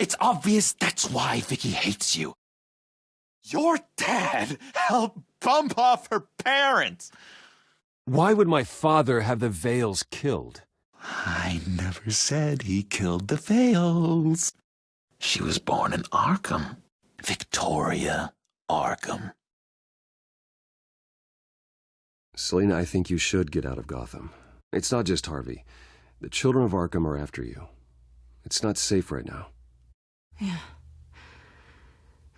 It's obvious that's why Vicky hates you. Your dad helped bump off her parents. Why would my father have the Vales killed? I never said he killed the Vales. She was born in Arkham. Victoria Arkham. Selina, I think you should get out of Gotham. It's not just Harvey. The children of Arkham are after you. It's not safe right now. Yeah.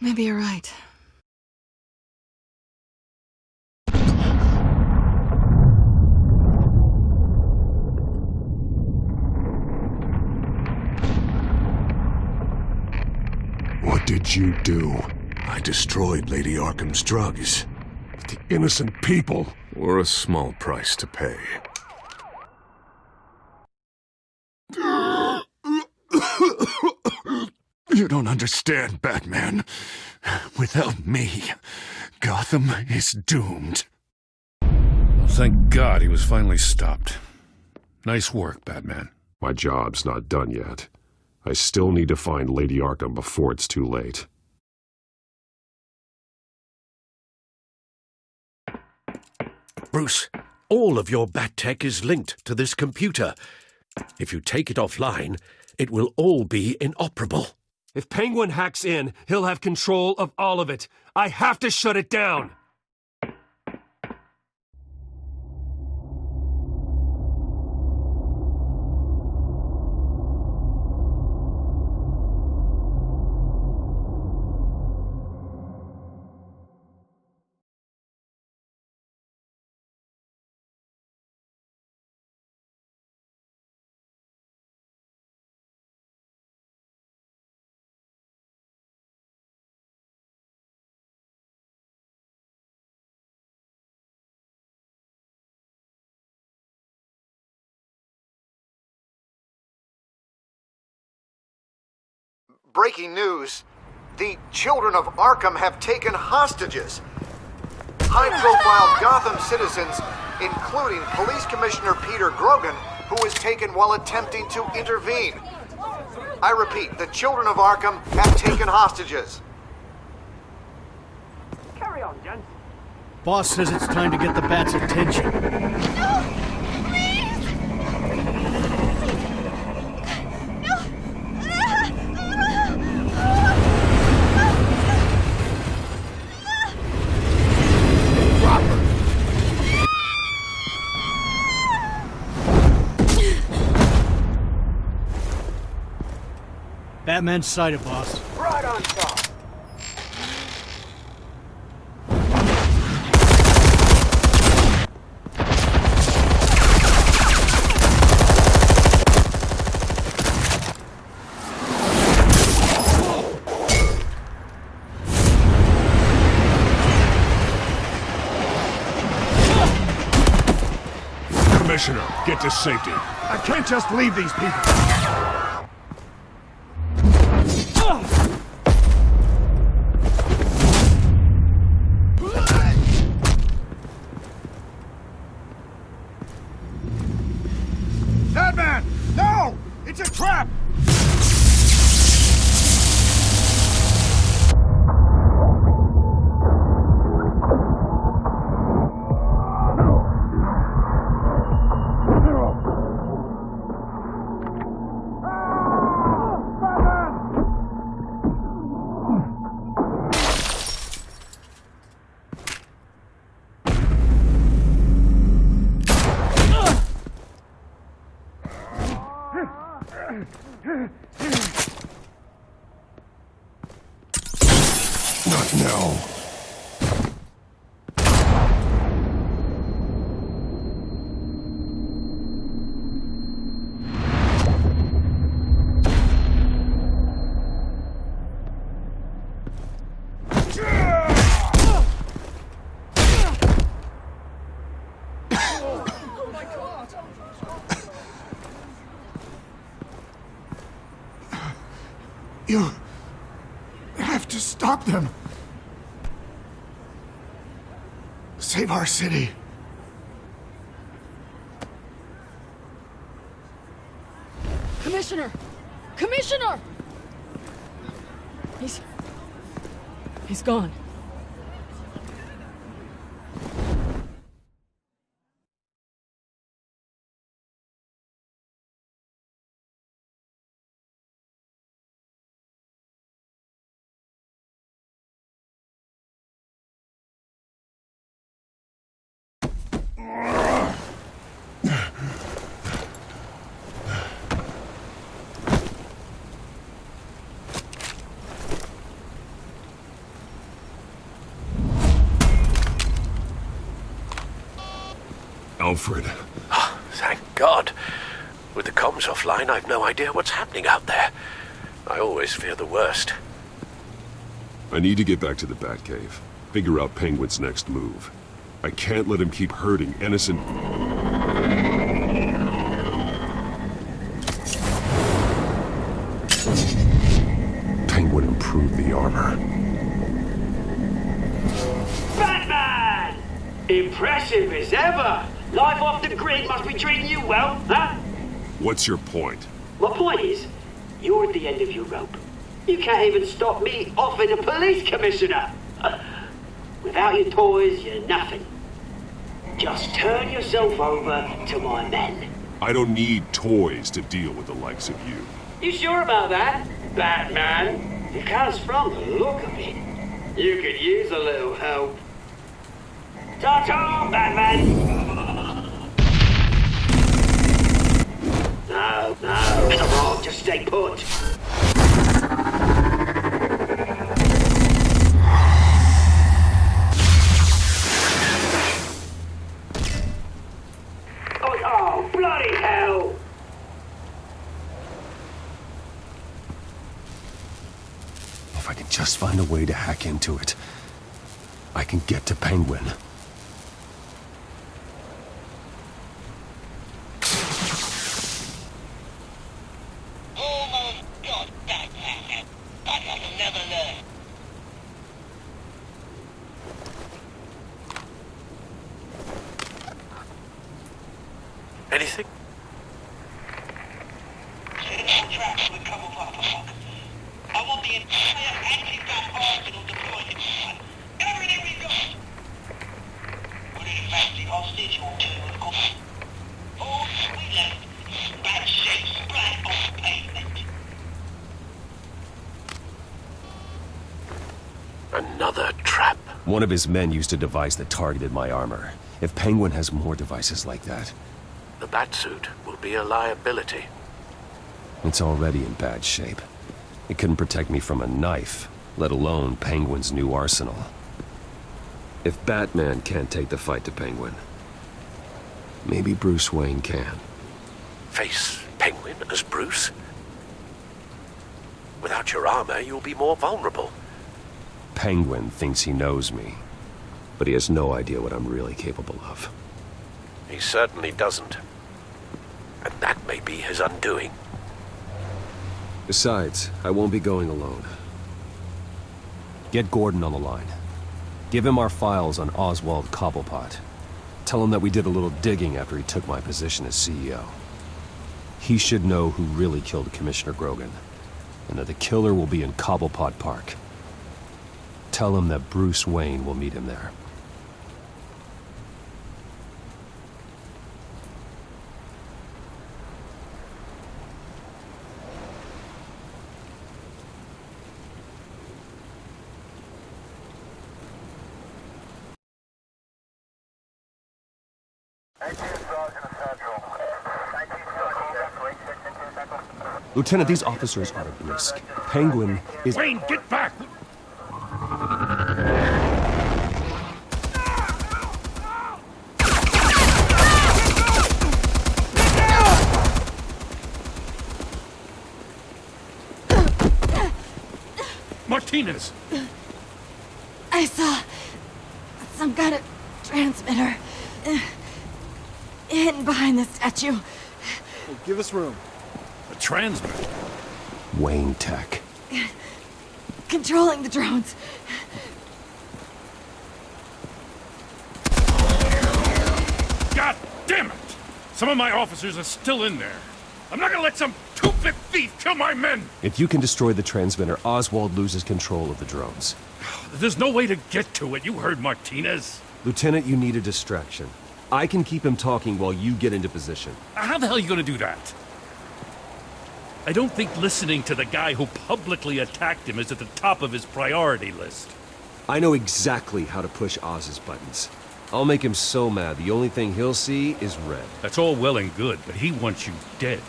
Maybe you're right. What did you do? I destroyed Lady Arkham's drugs. The innocent people were a small price to pay. You don't understand, Batman. Without me, Gotham is doomed. Well, thank God he was finally stopped. Nice work, Batman. My job's not done yet. I still need to find Lady Arkham before it's too late. Bruce, all of your bat tech is linked to this computer. If you take it offline, it will all be inoperable. If Penguin hacks in, he'll have control of all of it. I have to shut it down! Breaking news. The children of Arkham have taken hostages. High-profile Gotham citizens, including Police Commissioner Peter Grogan, who was taken while attempting to intervene. I repeat, the children of Arkham have taken hostages. Carry on, gents. Boss says it's time to get the Bat's attention. No! Please! No! Batman's sighted, boss. Right on top. Commissioner, get to safety. I can't just leave these people. Batman! No! It's a trap! Not now. You have to stop them. Save our city. Commissioner! Commissioner! He's gone. Alfred. Oh, thank God. With the comms offline, I've no idea what's happening out there. I always fear the worst. I need to get back to the Batcave. Figure out Penguin's next move. I can't let him keep hurting innocent... Penguin improved the armor. Batman! Impressive as ever! Life off the grid must be treating you well, huh? What's your point? My point is, you're at the end of your rope. You can't even stop me offing a police commissioner. Without your toys, you're nothing. Just turn yourself over to my men. I don't need toys to deal with the likes of you. You sure about that, Batman? Because from the look of it, you could use a little help. Ta-ta, Batman! No, come on, just stay put. Oh, bloody hell! If I can just find a way to hack into it, I can get to Penguin. Anything? Tracks with Cobblepot Park. I want the entire anti-gun arsenal deployed in one. Everything we've got. Put in a fancy hostage or two, of course. All we left is bad shape splat on the pavement. Another trap. One of his men used a device that targeted my armor. If Penguin has more devices like that... The Batsuit will be a liability. It's already in bad shape. It couldn't protect me from a knife, let alone Penguin's new arsenal. If Batman can't take the fight to Penguin, maybe Bruce Wayne can. Face Penguin as Bruce? Without your armor, you'll be more vulnerable. Penguin thinks he knows me, but he has no idea what I'm really capable of. He certainly doesn't. And that may be his undoing. Besides, I won't be going alone. Get Gordon on the line. Give him our files on Oswald Cobblepot. Tell him that we did a little digging after he took my position as CEO. He should know who really killed Commissioner Grogan, and that the killer will be in Cobblepot Park. Tell him that Bruce Wayne will meet him there. Lieutenant, these officers are at risk. Penguin is... Wayne, get back! Martinez! I saw some kind of transmitter hidden behind the statue. Hey, give us room. A transmitter? Wayne Tech. Controlling the drones. God damn it! Some of my officers are still in there. I'm not gonna let some two-bit thief kill my men! If you can destroy the transmitter, Oswald loses control of the drones. There's no way to get to it. You heard Martinez. Lieutenant, you need a distraction. I can keep him talking while you get into position. How the hell are you gonna do that? I don't think listening to the guy who publicly attacked him is at the top of his priority list. I know exactly how to push Oz's buttons. I'll make him so mad, the only thing he'll see is red. That's all well and good, but he wants you dead.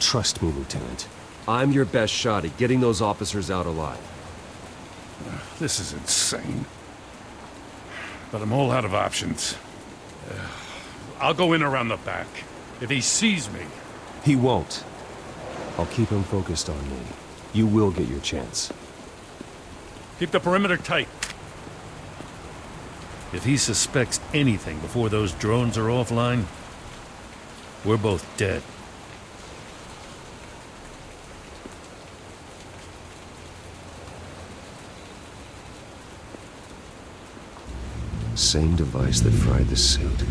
Trust me, Lieutenant. I'm your best shot at getting those officers out alive. This is insane. But I'm all out of options. I'll go in around the back. If he sees me... He won't. I'll keep him focused on me. You will get your chance. Keep the perimeter tight. If he suspects anything before those drones are offline, we're both dead. Same device that fried the suit.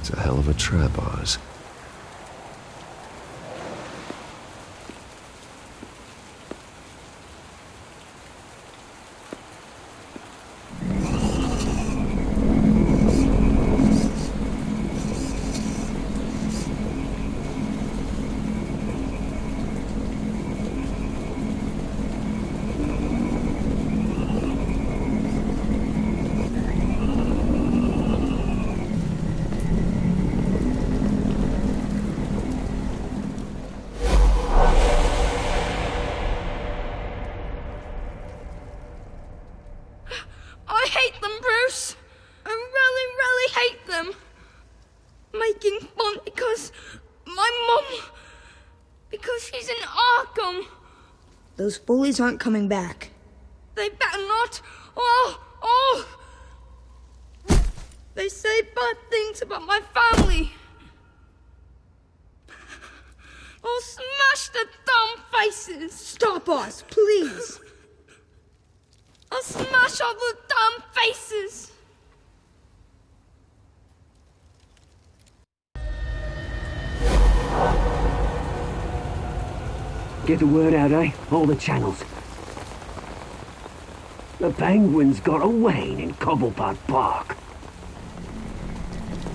It's a hell of a trap, Oz. Those bullies aren't coming back. They better not. Oh! They say bad things about my family. I'll smash the dumb faces. Stop us, please. I'll smash all the dumb faces. Get the word out, eh? All the channels. The Penguin's got a Wayne in Cobblepot Park.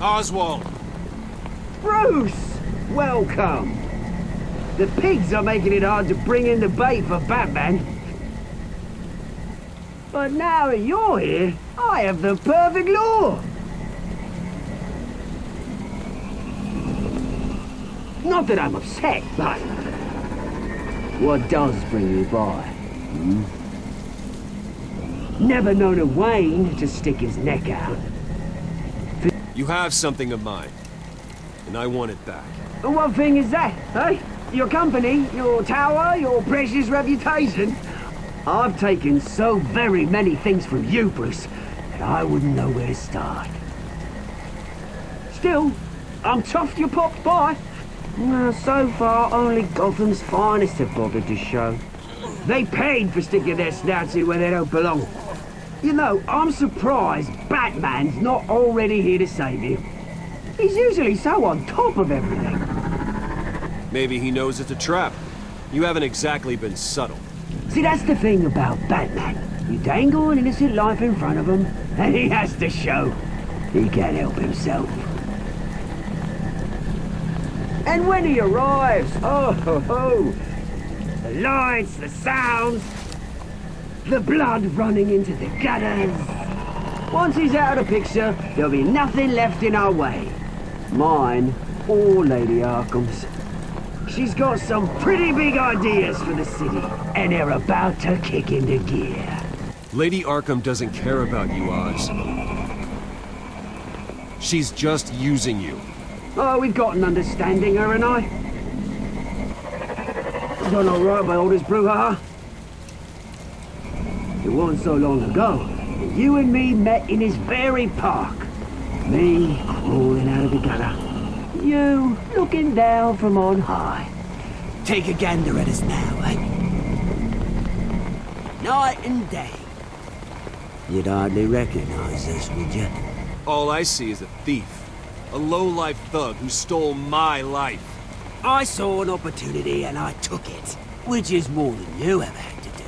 Oswald! Bruce! Welcome! The pigs are making it hard to bring in the bait for Batman. But now that you're here, I have the perfect lure! Not that I'm upset, but... what does bring you by? Never known a Wayne to stick his neck out. You have something of mine, and I want it back. What thing is that, eh? Your company, your tower, your precious reputation? I've taken so very many things from you, Bruce, that I wouldn't know where to start. Still, I'm chuffed you popped by. Well, so far, only Gotham's finest have bothered to show. They paid for sticking their snouts in where they don't belong. You know, I'm surprised Batman's not already here to save you. He's usually so on top of everything. Maybe he knows it's a trap. You haven't exactly been subtle. See, that's the thing about Batman. You dangle an innocent life in front of him, and he has to show he can't help himself. And when he arrives, oh ho ho! The lights, the sounds, the blood running into the gutters. Once he's out of the picture, there'll be nothing left in our way. Mine or Lady Arkham's. She's got some pretty big ideas for the city, and they're about to kick into gear. Lady Arkham doesn't care about you, Oz. She's just using you. Oh, we've got an understanding, her and I. Done all right by all this brouhaha. It wasn't so long ago that you and me met in this very park. Me crawling out of the gutter. You looking down from on high. Take a gander at us now, eh? Night and day. You'd hardly recognize us, would you? All I see is a thief. A low-life thug who stole my life. I saw an opportunity and I took it, which is more than you ever had to do.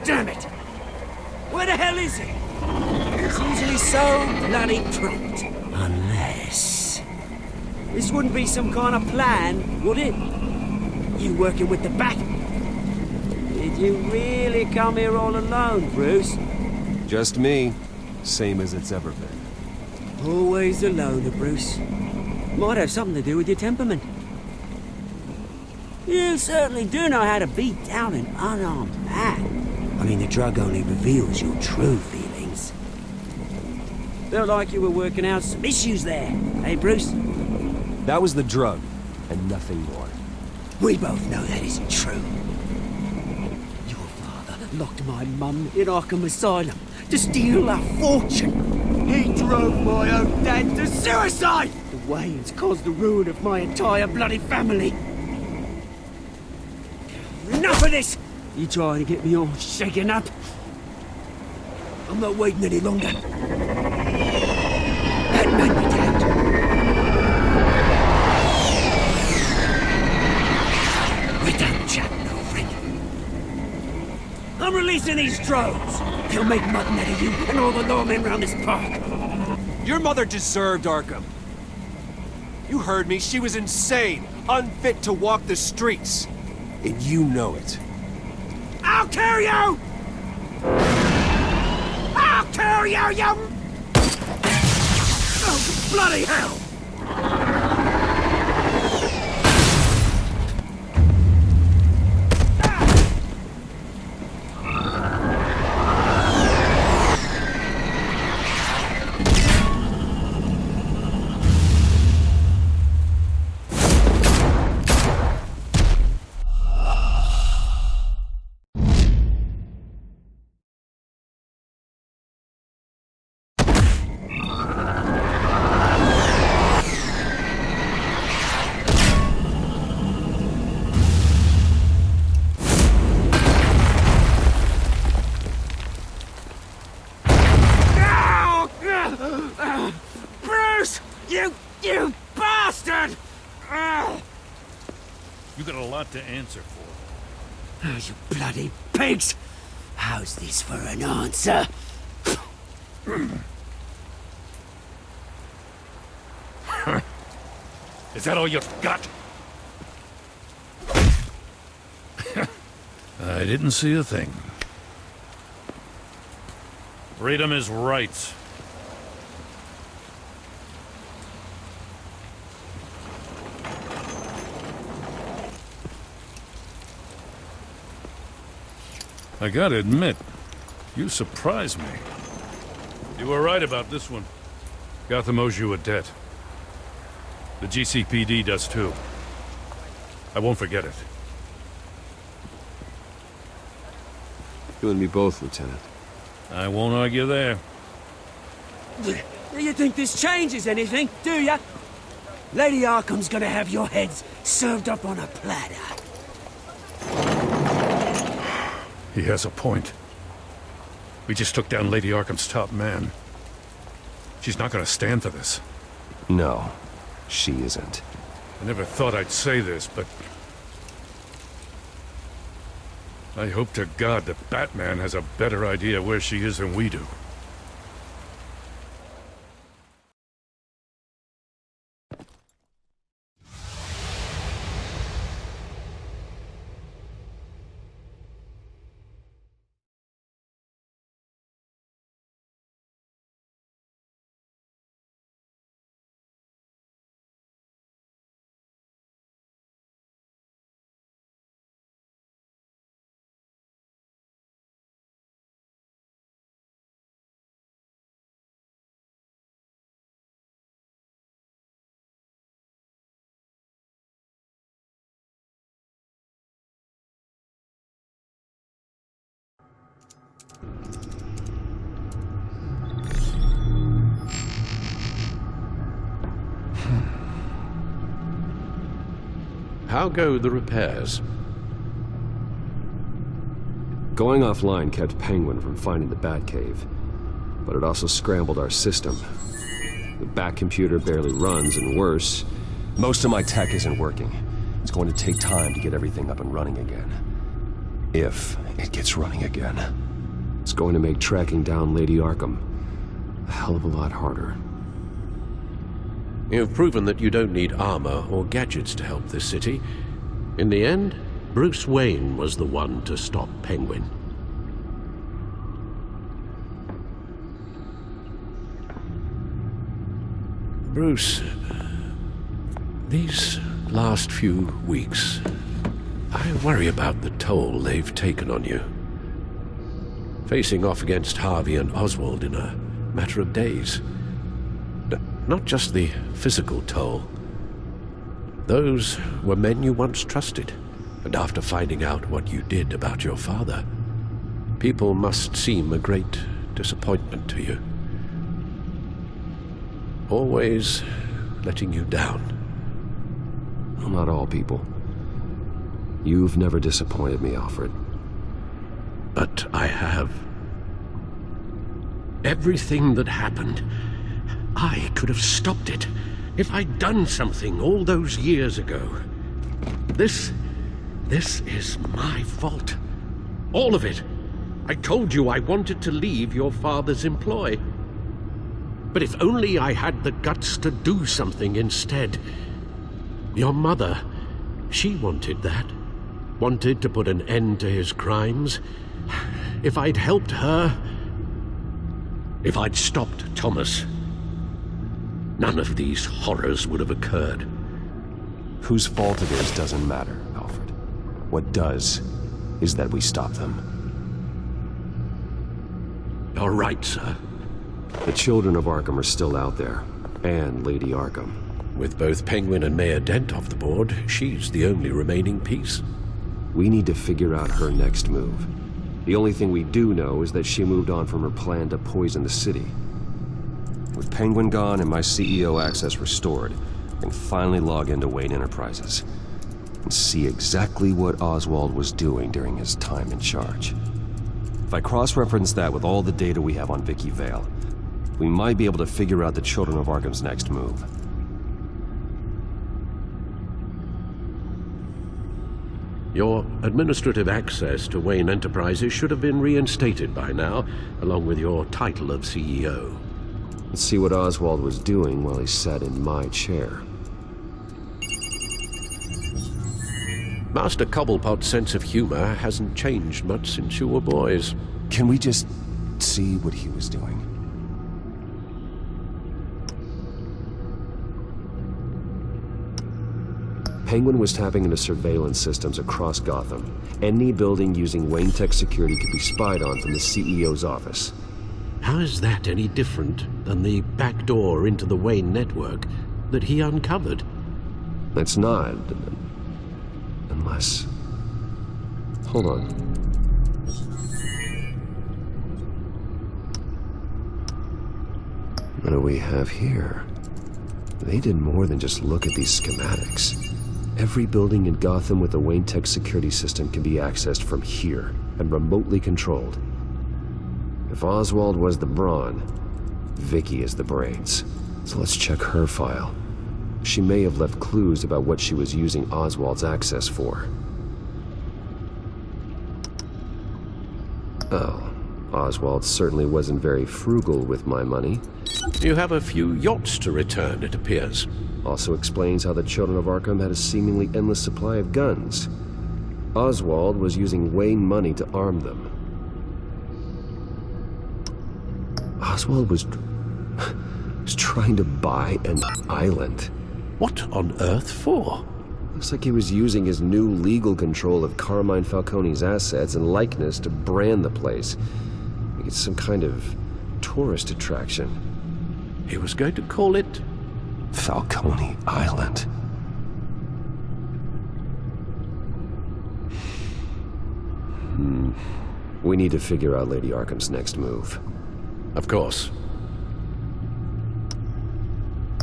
Damn it! Where the hell is he? It's usually so bloody prompt. Unless... This wouldn't be some kind of plan, would it? You working with the Bat? Did you really come here all alone, Bruce? Just me. Same as it's ever been. Always a loner, Bruce. Might have something to do with your temperament. You certainly do know how to beat down an unarmed man. I mean, the drug only reveals your true feelings. Felt like you were working out some issues there, eh, Bruce? That was the drug, and nothing more. We both know that isn't true. Your father locked my mum in Arkham Asylum to steal a fortune. He drove my own dad to suicide! The Waynes caused the ruin of my entire bloody family. Enough of this! You trying to get me all shaken up? I'm not waiting any longer. That man be damned. We're done chatting, old friend. I'm releasing these drones. They'll make mutton out of you and all the lawmen around this park. Your mother deserved Arkham. You heard me. She was insane, unfit to walk the streets. And you know it. I'll kill you! I'll kill you, you... Oh, bloody hell! Bruce! You bastard! You got a lot to answer for. Oh, you bloody pigs! How's this for an answer? Is that all you got? I didn't see a thing. Freedom is right. I gotta admit, you surprised me. You were right about this one. Gotham owes you a debt. The GCPD does too. I won't forget it. You and me both, Lieutenant. I won't argue there. You think this changes anything, do ya? Lady Arkham's gonna have your heads served up on a platter. He has a point. We just took down Lady Arkham's top man. She's not gonna stand for this. No, she isn't. I never thought I'd say this, but... I hope to God that Batman has a better idea where she is than we do. How go the repairs? Going offline kept Penguin from finding the Batcave, but it also scrambled our system. The Bat computer barely runs, and worse, most of my tech isn't working. It's going to take time to get everything up and running again. If it gets running again. It's going to make tracking down Lady Arkham a hell of a lot harder. You've proven that you don't need armor or gadgets to help this city. In the end, Bruce Wayne was the one to stop Penguin. Bruce, these last few weeks, I worry about the toll they've taken on you. Facing off against Harvey and Oswald in a matter of days. Not just the physical toll. Those were men you once trusted, and after finding out what you did about your father, people must seem a great disappointment to you. Always letting you down. Well, not all people. You've never disappointed me, Alfred. But I have. Everything that happened, I could have stopped it if I'd done something all those years ago. This is my fault. All of it. I told you I wanted to leave your father's employ. But if only I had the guts to do something instead. Your mother, she wanted that. Wanted to put an end to his crimes. If I'd helped her, if I'd stopped Thomas, none of these horrors would have occurred. Whose fault it is doesn't matter, Alfred. What does is that we stop them. You're right, sir. The children of Arkham are still out there, and Lady Arkham. With both Penguin and Mayor Dent off the board, she's the only remaining piece. We need to figure out her next move. The only thing we do know is that she moved on from her plan to poison the city. With Penguin gone and my CEO access restored, I can finally log into Wayne Enterprises and see exactly what Oswald was doing during his time in charge. If I cross-reference that with all the data we have on Vicky Vale, we might be able to figure out the Children of Arkham's next move. Your administrative access to Wayne Enterprises should have been reinstated by now, along with your title of CEO. Let's see what Oswald was doing while he sat in my chair. Master Cobblepot's sense of humor hasn't changed much since you were boys. Can we just see what he was doing? Penguin was tapping into surveillance systems across Gotham. Any building using Wayne Tech security could be spied on from the CEO's office. How is that any different than the back door into the Wayne network that he uncovered? It's not. Unless... Hold on. What do we have here? They did more than just look at these schematics. Every building in Gotham with the Wayne Tech security system can be accessed from here and remotely controlled. If Oswald was the brawn, Vicky is the brains. So let's check her file. She may have left clues about what she was using Oswald's access for. Oh, Oswald certainly wasn't very frugal with my money. You have a few yachts to return, it appears. Also explains how the Children of Arkham had a seemingly endless supply of guns. Oswald was using Wayne money to arm them. Oswald was trying to buy an island. What on earth for? Looks like he was using his new legal control of Carmine Falcone's assets and likeness to brand the place. Like it's some kind of tourist attraction. He was going to call it Falcone Island. We need to figure out Lady Arkham's next move. Of course.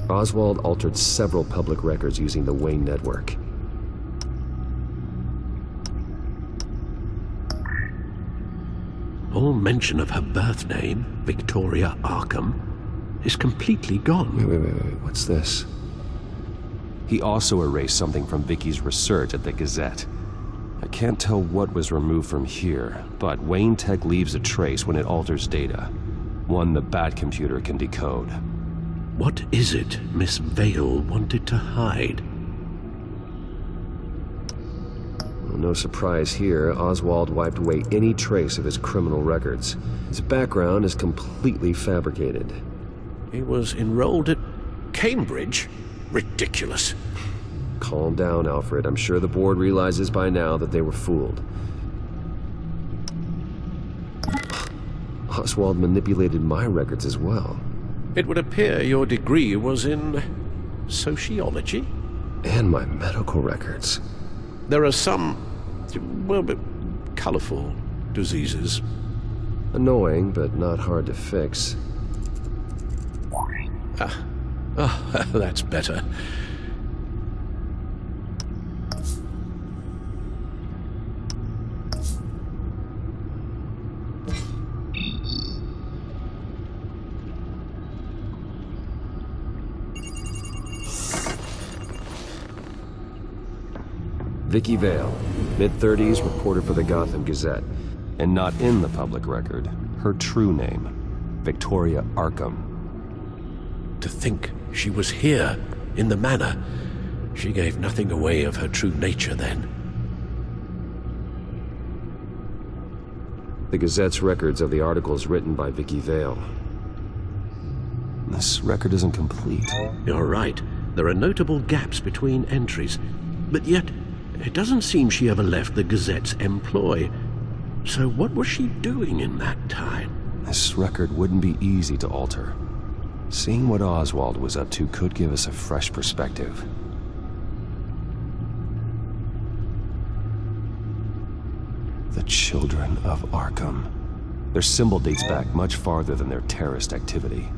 Oswald altered several public records using the Wayne network. All mention of her birth name, Victoria Arkham, is completely gone. Wait. What's this? He also erased something from Vicky's research at the Gazette. I can't tell what was removed from here, but Wayne Tech leaves a trace when it alters data. One the Bat computer can decode. What is it Miss Vale wanted to hide? Well, no surprise here, Oswald wiped away any trace of his criminal records. His background is completely fabricated. He was enrolled at Cambridge? Ridiculous. Calm down, Alfred. I'm sure the board realizes by now that they were fooled. Oswald manipulated my records as well. It would appear your degree was in sociology? And my medical records. There are some, well, colorful diseases. Annoying, but not hard to fix. That's better. Vicky Vale, mid-30s, reporter for the Gotham Gazette. And not in the public record, her true name, Victoria Arkham. To think she was here, in the manor. She gave nothing away of her true nature then. The Gazette's records of the articles written by Vicky Vale. This record isn't complete. You're right. There are notable gaps between entries. But yet, it doesn't seem she ever left the Gazette's employ. So what was she doing in that time? This record wouldn't be easy to alter. Seeing what Oswald was up to could give us a fresh perspective. The Children of Arkham. Their symbol dates back much farther than their terrorist activity.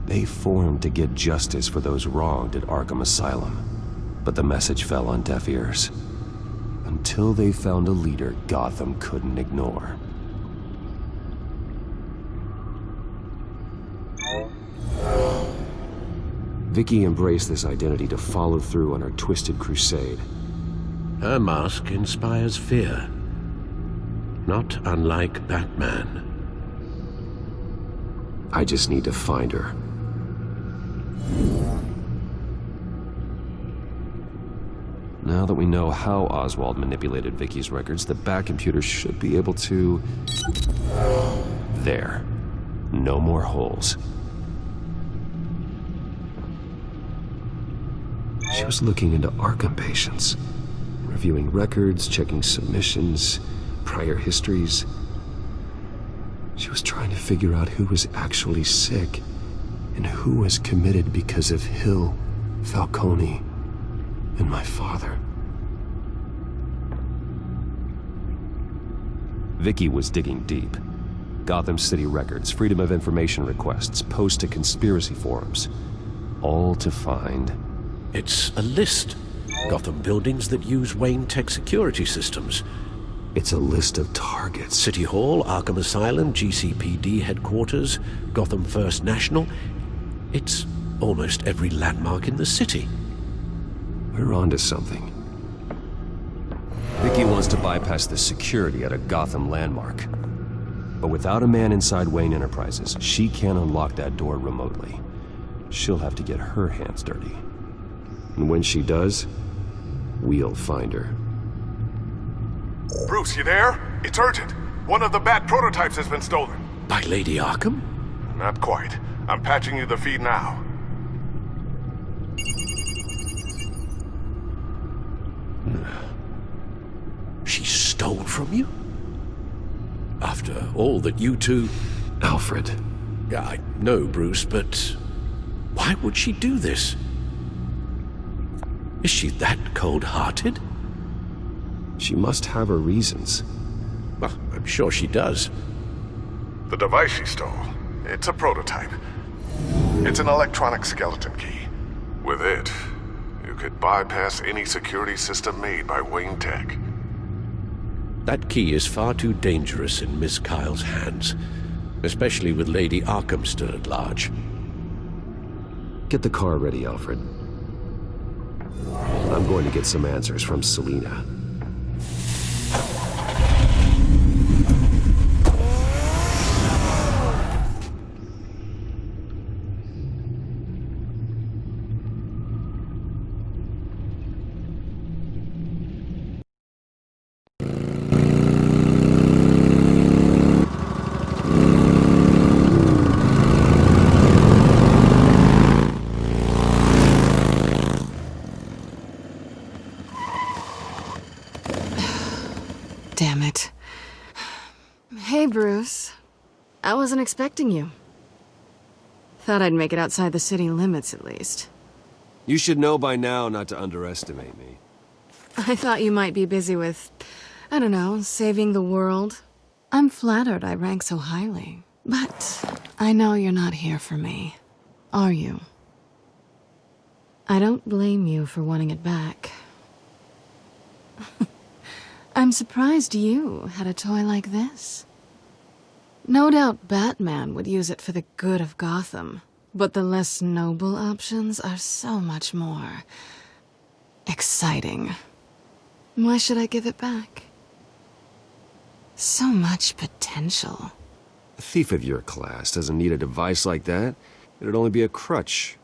They formed to get justice for those wronged at Arkham Asylum. But the message fell on deaf ears. Until they found a leader Gotham couldn't ignore. Vicky embraced this identity to follow through on her twisted crusade. Her mask inspires fear. Not unlike Batman. I just need to find her. Now that we know how Oswald manipulated Vicky's records, the Bat computer should be able to... There. No more holes. She was looking into Arkham patients, reviewing records, checking submissions, prior histories. She was trying to figure out who was actually sick and who was committed because of Hill, Falcone, and my father. Vicky was digging deep. Gotham City records, Freedom of Information requests, posts to conspiracy forums. All to find... It's a list. Gotham buildings that use Wayne Tech security systems. It's a list of targets. City Hall, Arkham Asylum, GCPD headquarters, Gotham First National. It's almost every landmark in the city. We're onto something. Vicky wants to bypass the security at a Gotham landmark. But without a man inside Wayne Enterprises, she can't unlock that door remotely. She'll have to get her hands dirty. And when she does, we'll find her. Bruce, you there? It's urgent. One of the Bat prototypes has been stolen. By Lady Arkham? Not quite. I'm patching you the feed now. She stole from you? After all that you two... Alfred. I know, Bruce, but why would she do this? Is she that cold-hearted? She must have her reasons. Well, I'm sure she does. The device she stole, it's a prototype. It's an electronic skeleton key. With it, you could bypass any security system made by Wayne Tech. That key is far too dangerous in Miss Kyle's hands, especially with Lady Arkham still at large. Get the car ready, Alfred. I'm going to get some answers from Selina. Damn it. Hey, Bruce. I wasn't expecting you. Thought I'd make it outside the city limits, at least. You should know by now not to underestimate me. I thought you might be busy with, I don't know, saving the world. I'm flattered I rank so highly. But I know you're not here for me, are you? I don't blame you for wanting it back. I'm surprised you had a toy like this. No doubt Batman would use it for the good of Gotham, but the less noble options are so much more exciting. Why should I give it back? So much potential. A thief of your class doesn't need a device like that. It'd only be a crutch.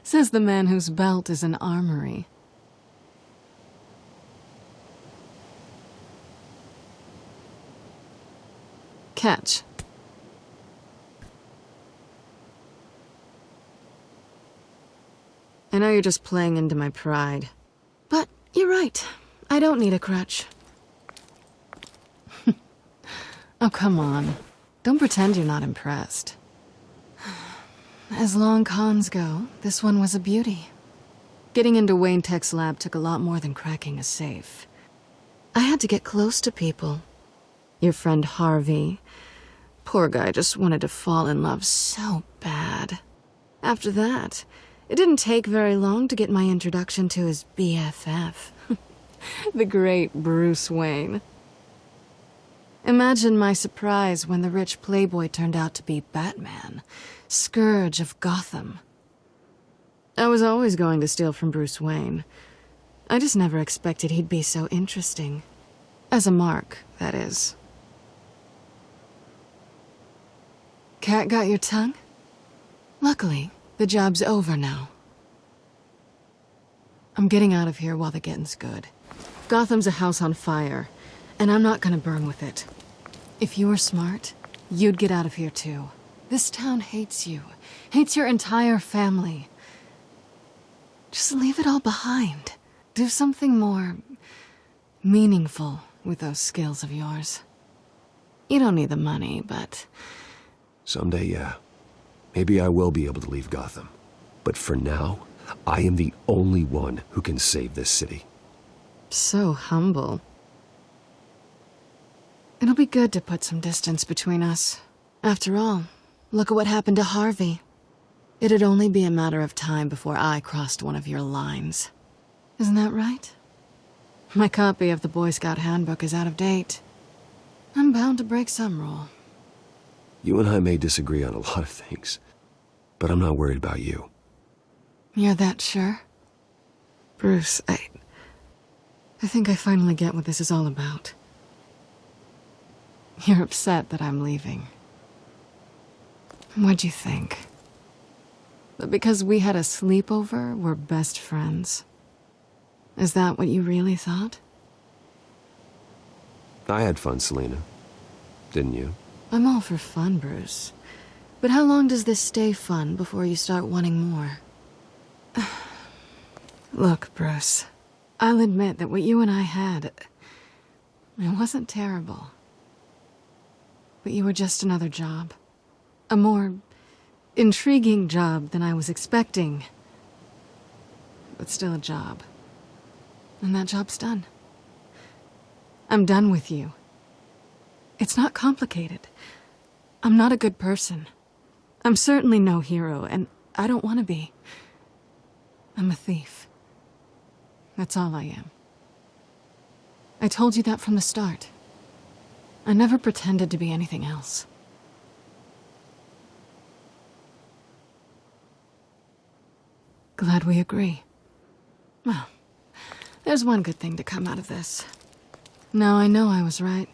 Says the man whose belt is an armory. Catch. I know you're just playing into my pride. But you're right. I don't need a crutch. Oh, come on. Don't pretend you're not impressed. As long cons go, this one was a beauty. Getting into Wayne Tech's lab took a lot more than cracking a safe. I had to get close to people. Your friend Harvey. Poor guy just wanted to fall in love so bad. After that, it didn't take very long to get my introduction to his BFF. The great Bruce Wayne. Imagine my surprise when the rich playboy turned out to be Batman, Scourge of Gotham. I was always going to steal from Bruce Wayne. I just never expected he'd be so interesting. As a mark, that is. Cat got your tongue? Luckily, the job's over now. I'm getting out of here while the getting's good. Gotham's a house on fire, and I'm not gonna burn with it. If you were smart, you'd get out of here too. This town hates you, hates your entire family. Just leave it all behind. Do something more meaningful with those skills of yours. You don't need the money, but... Someday, yeah. Maybe I will be able to leave Gotham. But for now, I am the only one who can save this city. So humble. It'll be good to put some distance between us. After all, look at what happened to Harvey. It'd only be a matter of time before I crossed one of your lines. Isn't that right? My copy of the Boy Scout Handbook is out of date. I'm bound to break some rule. You and I may disagree on a lot of things, but I'm not worried about you. You're that sure? Bruce, I think I finally get what this is all about. You're upset that I'm leaving. What'd you think? That because we had a sleepover, we're best friends? Is that what you really thought? I had fun, Selina. Didn't you? I'm all for fun, Bruce. But how long does this stay fun before you start wanting more? Look, Bruce. I'll admit that what you and I had... it wasn't terrible. But you were just another job. A more intriguing job than I was expecting. But still a job. And that job's done. I'm done with you. It's not complicated. I'm not a good person. I'm certainly no hero, and I don't want to be. I'm a thief. That's all I am. I told you that from the start. I never pretended to be anything else. Glad we agree. Well, there's one good thing to come out of this. Now I know I was right.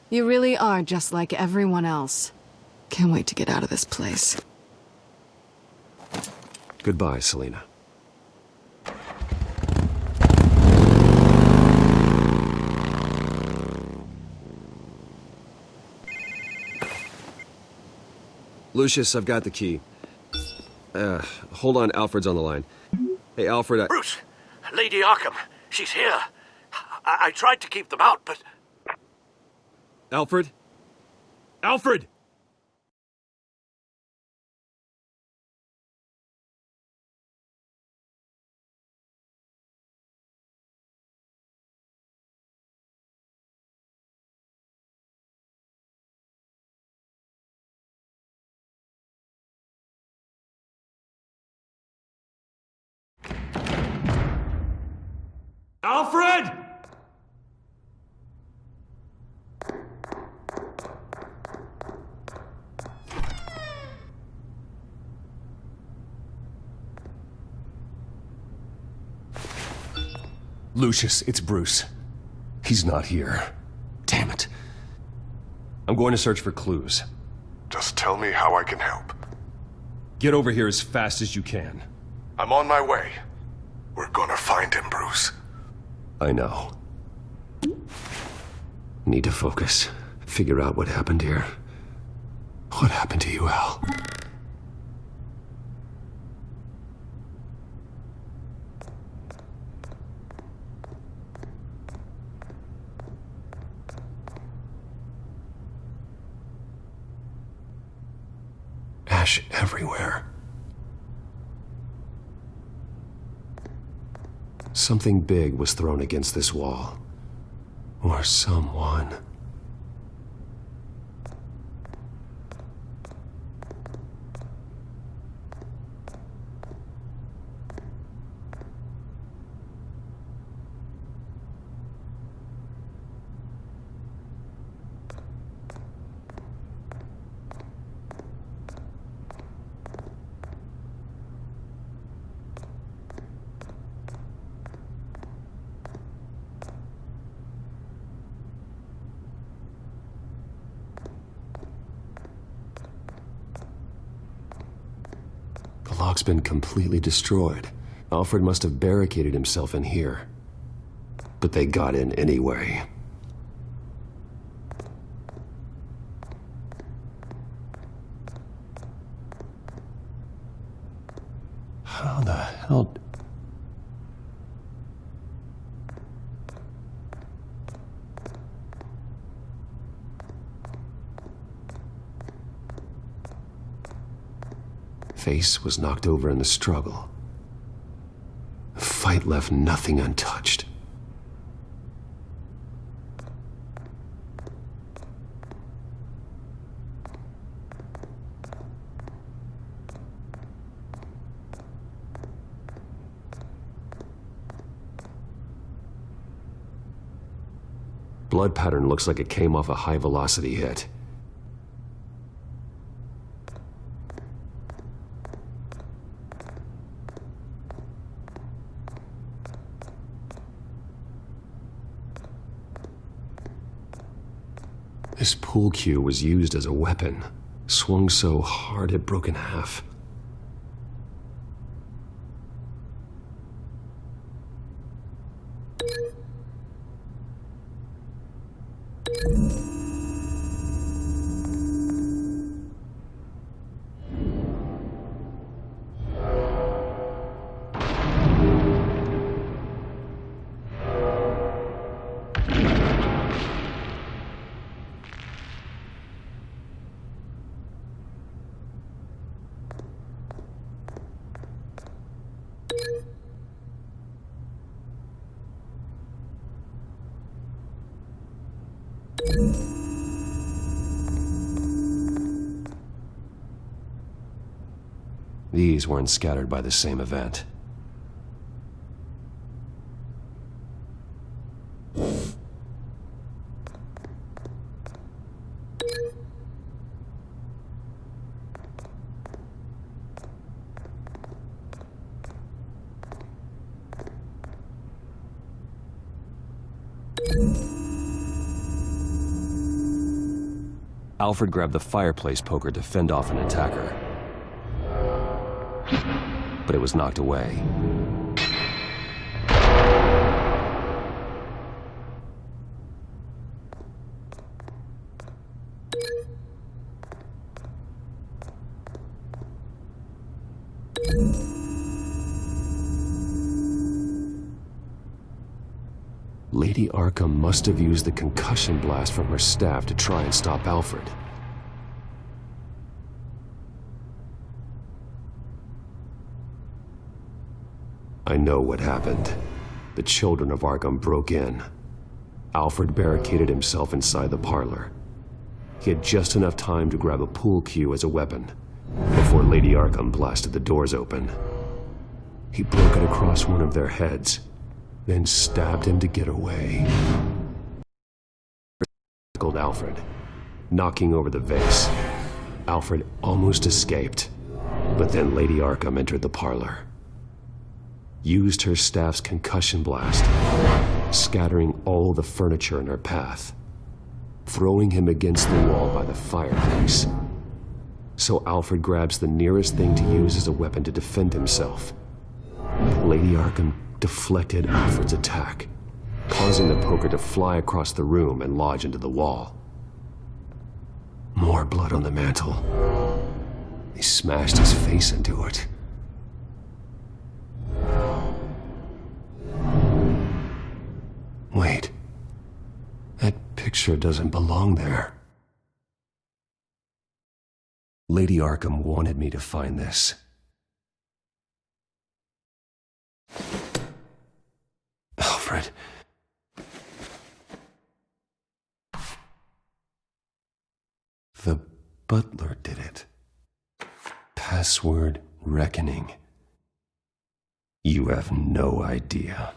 You really are just like everyone else. Can't wait to get out of this place. Goodbye, Selina. Lucius, I've got the key. Hold on, Alfred's on the line. Hey, Alfred, Bruce! Lady Arkham, she's here. I tried to keep them out, but... Alfred? Alfred! Alfred! Lucius, it's Bruce. He's not here. Damn it. I'm going to search for clues. Just tell me how I can help. Get over here as fast as you can. I'm on my way. We're gonna find him, Bruce. I know. Need to focus. Figure out what happened here. What happened to you, Al? Ash everywhere. Something big was thrown against this wall. Or someone. The lock's been completely destroyed. Alfred must have barricaded himself in here. But they got in anyway. How the hell... Face was knocked over in the struggle. The fight left nothing untouched. Blood pattern looks like it came off a high-velocity hit. This pool cue was used as a weapon, swung so hard it broke in half. These weren't scattered by the same event. Alfred grabbed the fireplace poker to fend off an attacker. But it was knocked away. Lady Arkham must have used the concussion blast from her staff to try and stop Alfred. I know what happened. The children of Arkham broke in. Alfred barricaded himself inside the parlor. He had just enough time to grab a pool cue as a weapon before Lady Arkham blasted the doors open. He broke it across one of their heads, then stabbed him to get away. Tackled Alfred, knocking over the vase. Alfred almost escaped, but then Lady Arkham entered the parlor. Used her staff's concussion blast, scattering all the furniture in her path, throwing him against the wall by the fireplace. So Alfred grabs the nearest thing to use as a weapon to defend himself. Lady Arkham deflected Alfred's attack, causing the poker to fly across the room and lodge into the wall. More blood on the mantel. He smashed his face into it. Wait. That picture doesn't belong there. Lady Arkham wanted me to find this. Alfred. The butler did it. Password reckoning. You have no idea.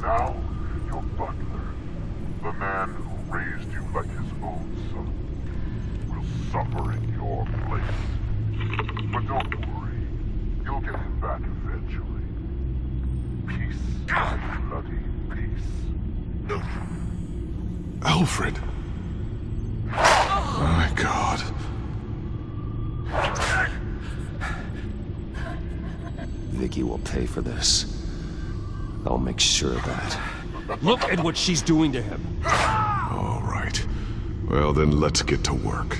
Now, your butler, the man who raised you like his own son, will suffer in your place. But don't worry, you'll get him back eventually. Peace, bloody peace. Alfred! My God. Vicky will pay for this. I'll make sure of that. Look at what she's doing to him! All right. Well, then let's get to work.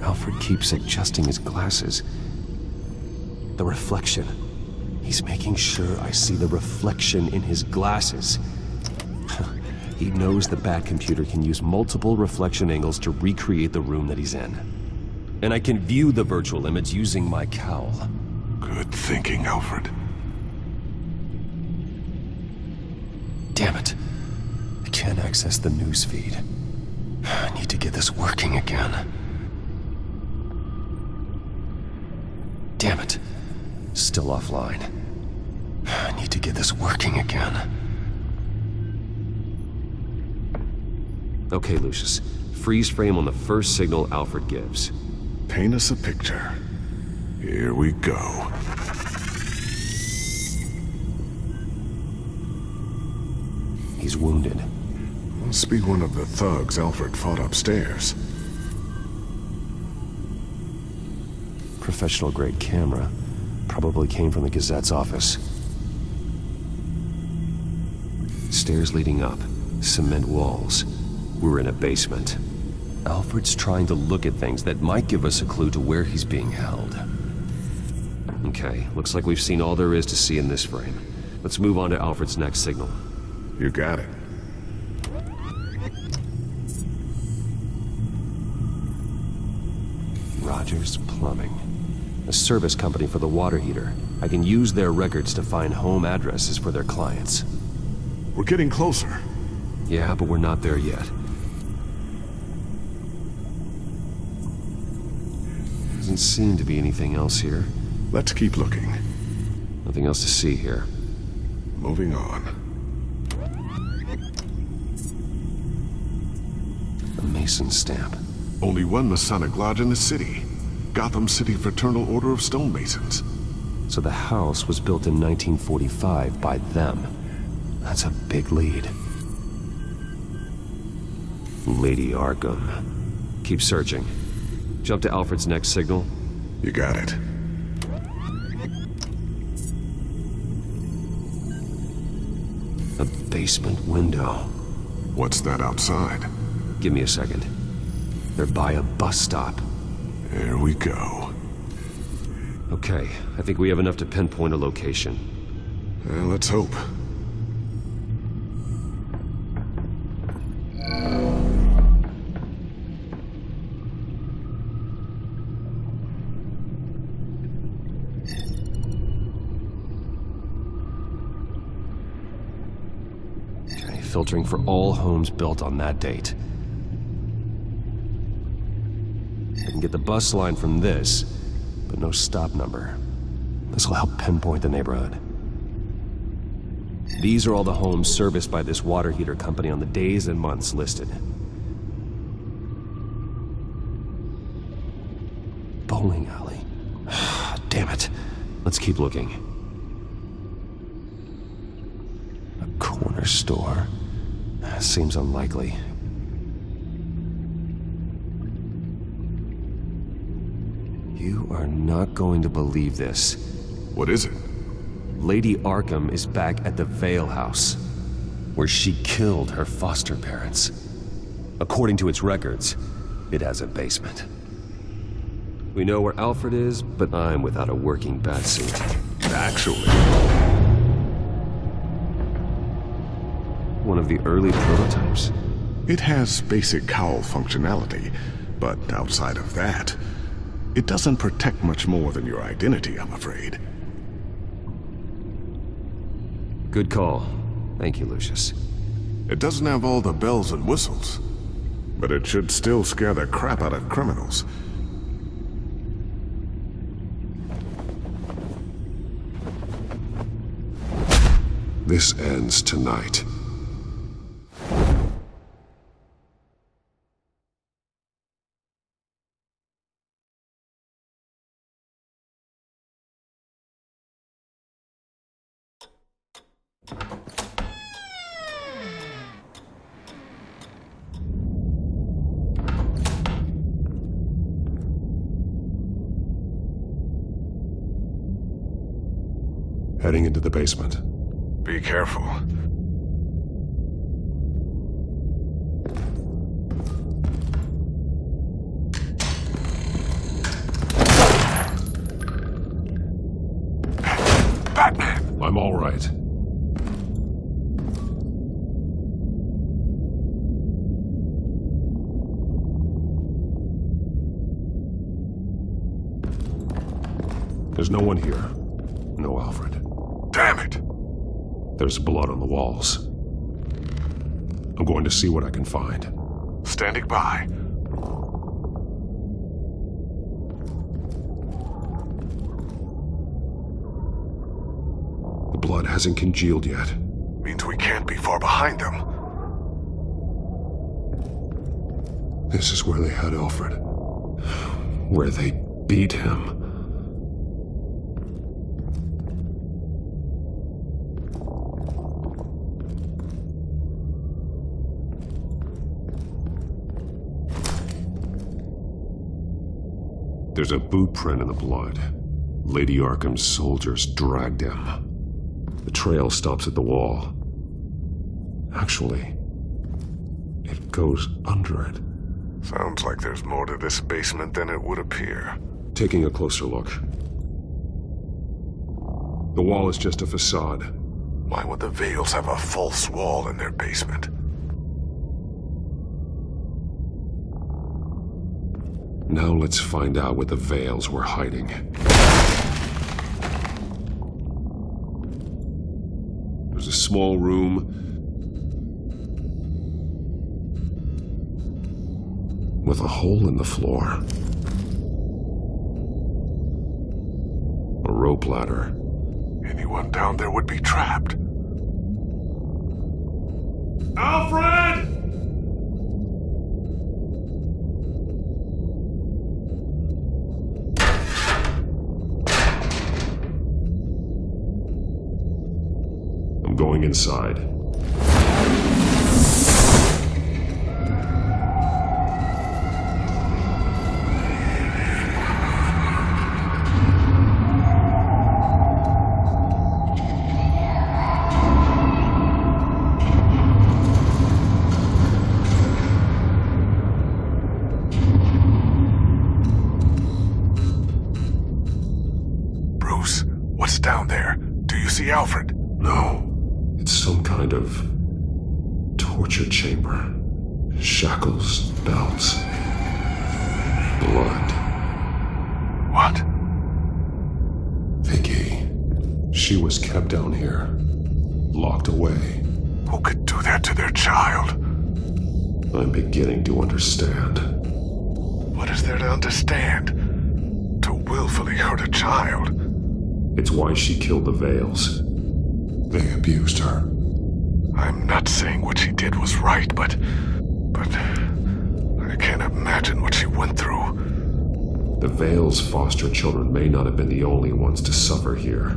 Alfred keeps adjusting his glasses. The reflection. He's making sure I see the reflection in his glasses. He knows the Batcomputer can use multiple reflection angles to recreate the room that he's in. And I can view the virtual image using my cowl. Good thinking, Alfred. Damn it. I can't access the news feed. I need to get this working again. Damn it. Still offline. I need to get this working again. Okay, Lucius. Freeze frame on the first signal Alfred gives. Paint us a picture. Here we go. He's wounded. Must be one of the thugs Alfred fought upstairs. Professional-grade camera. Probably came from the Gazette's office. Stairs leading up. Cement walls. We're in a basement. Alfred's trying to look at things that might give us a clue to where he's being held. Okay, looks like we've seen all there is to see in this frame. Let's move on to Alfred's next signal. You got it. Rogers Plumbing. A service company for the water heater. I can use their records to find home addresses for their clients. We're getting closer. Yeah, but we're not there yet. Doesn't seem to be anything else here. Let's keep looking. Nothing else to see here. Moving on. A Mason stamp. Only one Masonic lodge in the city. Gotham City Fraternal Order of Stonemasons. So the house was built in 1945 by them. That's a big lead. Lady Arkham. Keep searching. Jump to Alfred's next signal. You got it. A basement window. What's that outside? Give me a second. They're by a bus stop. There we go. Okay, I think we have enough to pinpoint a location. Let's hope. Okay, filtering for all homes built on that date. I can get the bus line from this, but no stop number. This will help pinpoint the neighborhood. These are all the homes serviced by this water heater company on the days and months listed. Bowling alley. Damn it. Let's keep looking. A corner store. Seems unlikely. You are not going to believe this. What is it? Lady Arkham is back at the Vale house, where she killed her foster parents. According to its records, it has a basement. We know where Alfred is, but I'm without a working batsuit. Actually. One of the early prototypes. It has basic cowl functionality, but outside of that, it doesn't protect much more than your identity, I'm afraid. Good call. Thank you, Lucius. It doesn't have all the bells and whistles, but it should still scare the crap out of criminals. This ends tonight. Heading into the basement. Be careful. Batman! I'm all right. There's no one here. No Alfred. Damn it! There's blood on the walls. I'm going to see what I can find. Standing by. The blood hasn't congealed yet. Means we can't be far behind them. This is where they had Alfred. Where they beat him. There's a boot print in the blood. Lady Arkham's soldiers dragged him. The trail stops at the wall. Actually, it goes under it. Sounds like there's more to this basement than it would appear. Taking a closer look. The wall is just a facade. Why would the Vales have a false wall in their basement? Now let's find out what the Vales were hiding. There's a small room with a hole in the floor. A rope ladder. Anyone down there would be trapped. Alfred! I'm going inside. Bruce, what's down there? Do you see Alfred? No. It's some kind of torture chamber. Shackles, belts, blood. What? Vicky. She was kept down here, locked away. Who could do that to their child? I'm beginning to understand. What is there to understand? To willfully hurt a child? It's why she killed the Vales. They abused her. I'm not saying what she did was right, but I can't imagine what she went through. The Vales' foster children may not have been the only ones to suffer here.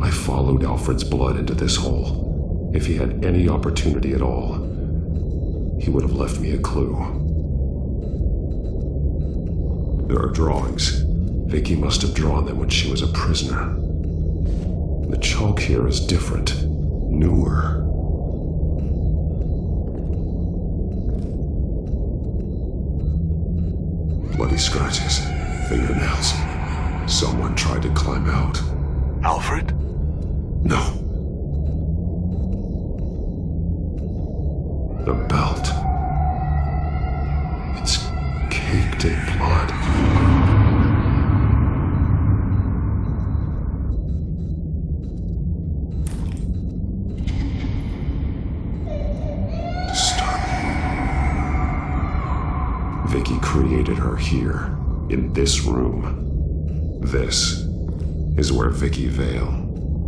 I followed Alfred's blood into this hole. If he had any opportunity at all, he would have left me a clue. There are drawings. Vicky must have drawn them when she was a prisoner. The chalk here is different, newer. Bloody scratches, fingernails. Someone tried to climb out. Alfred? No. The belt. It's caked in blood. Vicky created her here, in this room. This is where Vicky Vale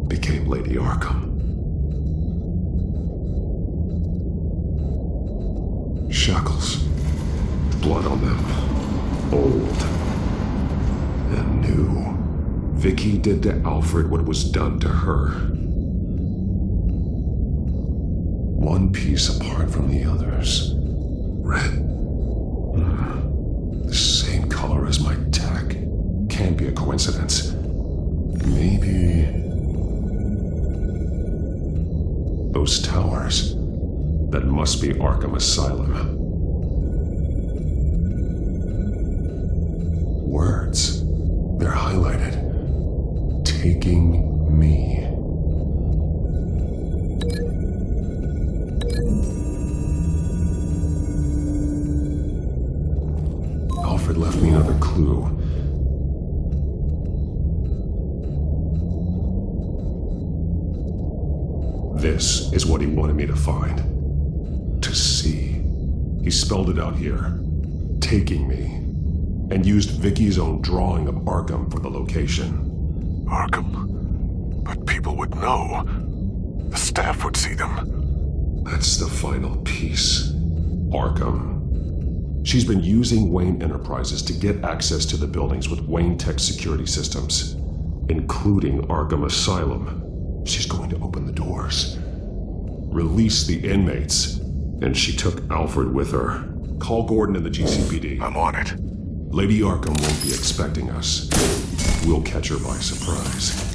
became Lady Arkham. Shackles. Blood on them. Old. And new. Vicky did to Alfred what was done to her. One piece apart from the others. Red. The same color as my tech. Can't be a coincidence. Maybe... those towers. That must be Arkham Asylum. Words. They're highlighted. Taking me. Alfred left me another clue. This is what he wanted me to find. To see. He spelled it out here. Taking me. And used Vicky's own drawing of Arkham for the location. Arkham? But people would know. The staff would see them. That's the final piece. Arkham. She's been using Wayne Enterprises to get access to the buildings with Wayne Tech security systems, including Arkham Asylum. She's going to open the doors, release the inmates, and she took Alfred with her. Call Gordon and the GCPD. I'm on it. Lady Arkham won't be expecting us. We'll catch her by surprise.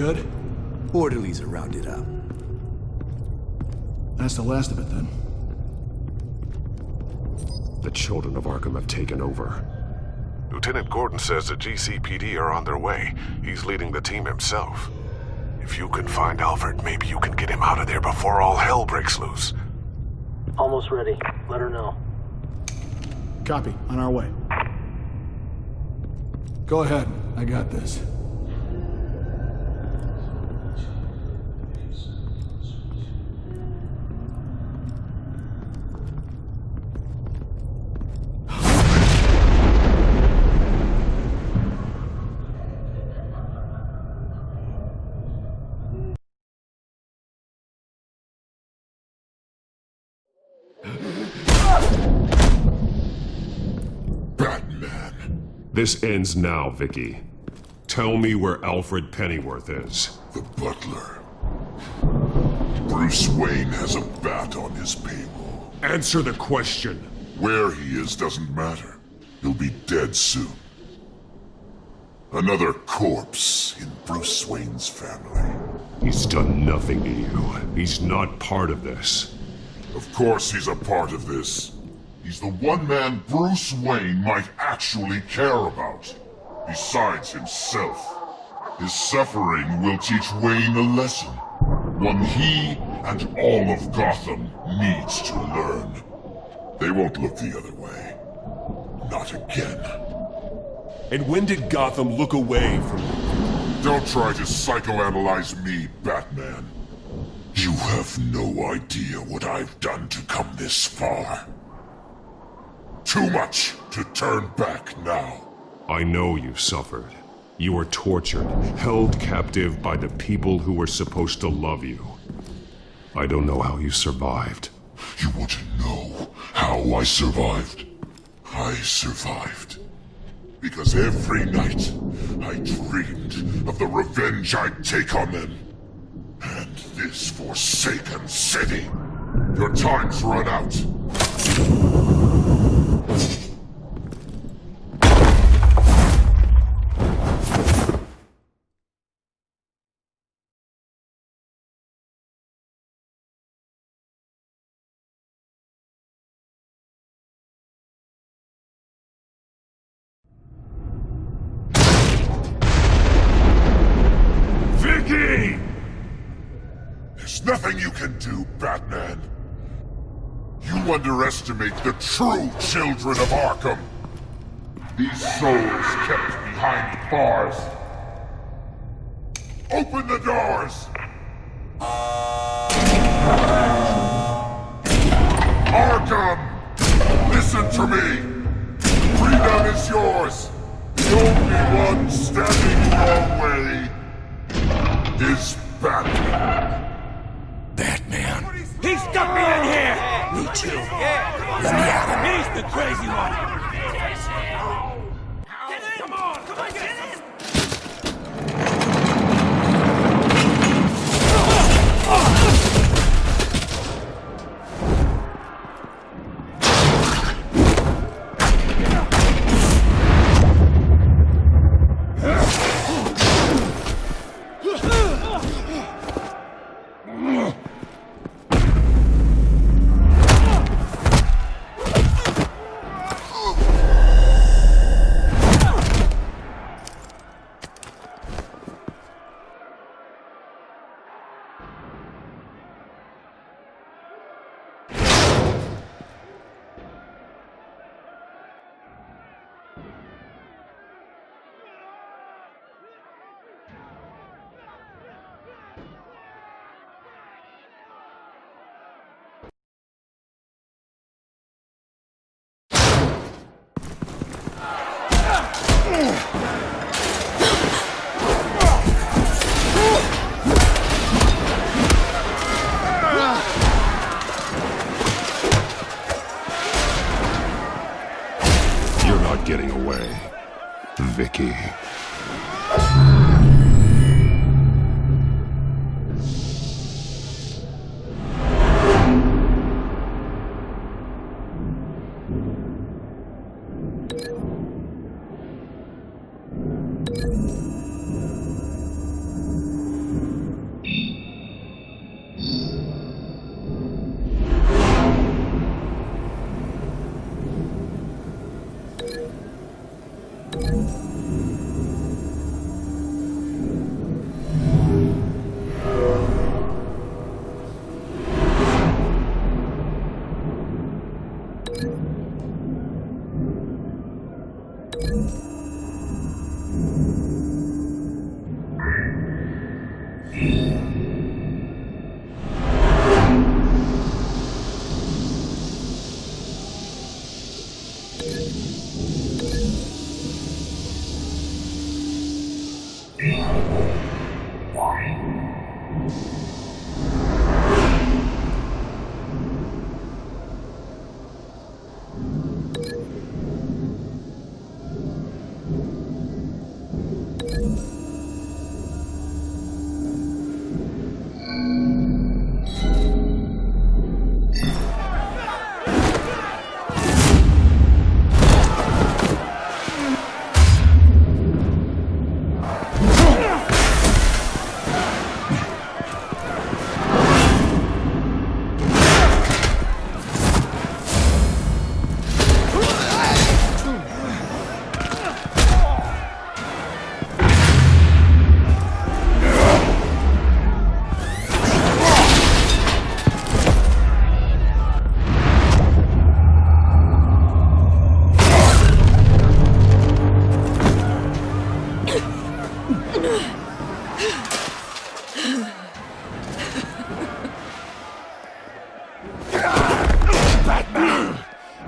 good? Orderlies are rounded up. That's the last of it, then. The children of Arkham have taken over. Lieutenant Gordon says the GCPD are on their way. He's leading the team himself. If you can find Alfred, maybe you can get him out of there before all hell breaks loose. Almost ready. Let her know. Copy. On our way. Go ahead. I got this. This ends now, Vicky. Tell me where Alfred Pennyworth is. The butler. Bruce Wayne has a bat on his payroll. Answer the question. Where he is doesn't matter. He'll be dead soon. Another corpse in Bruce Wayne's family. He's done nothing to you. He's not part of this. Of course he's a part of this. He's the one man Bruce Wayne might actually care about. Besides himself. His suffering will teach Wayne a lesson. One he and all of Gotham needs to learn. They won't look the other way. Not again. And when did Gotham look away from you? Don't try to psychoanalyze me, Batman. You have no idea what I've done to come this far. Too much to turn back now. I know you suffered. You were tortured, held captive by the people who were supposed to love you. I don't know how you survived. You want to know how I survived? I survived because every night I dreamed of the revenge I'd take on them. And this forsaken city. Your time's run out. Vicky! There's nothing you can do, Batman. You underestimate the true children of Arkham. These souls kept behind bars. Open the doors! Arkham! Listen to me! Freedom is yours! The only one standing your way is Batman. Batman. He stuck me in here! Me too. Let me at him. He's the crazy one. Come on, get in! Getting away, Vicky.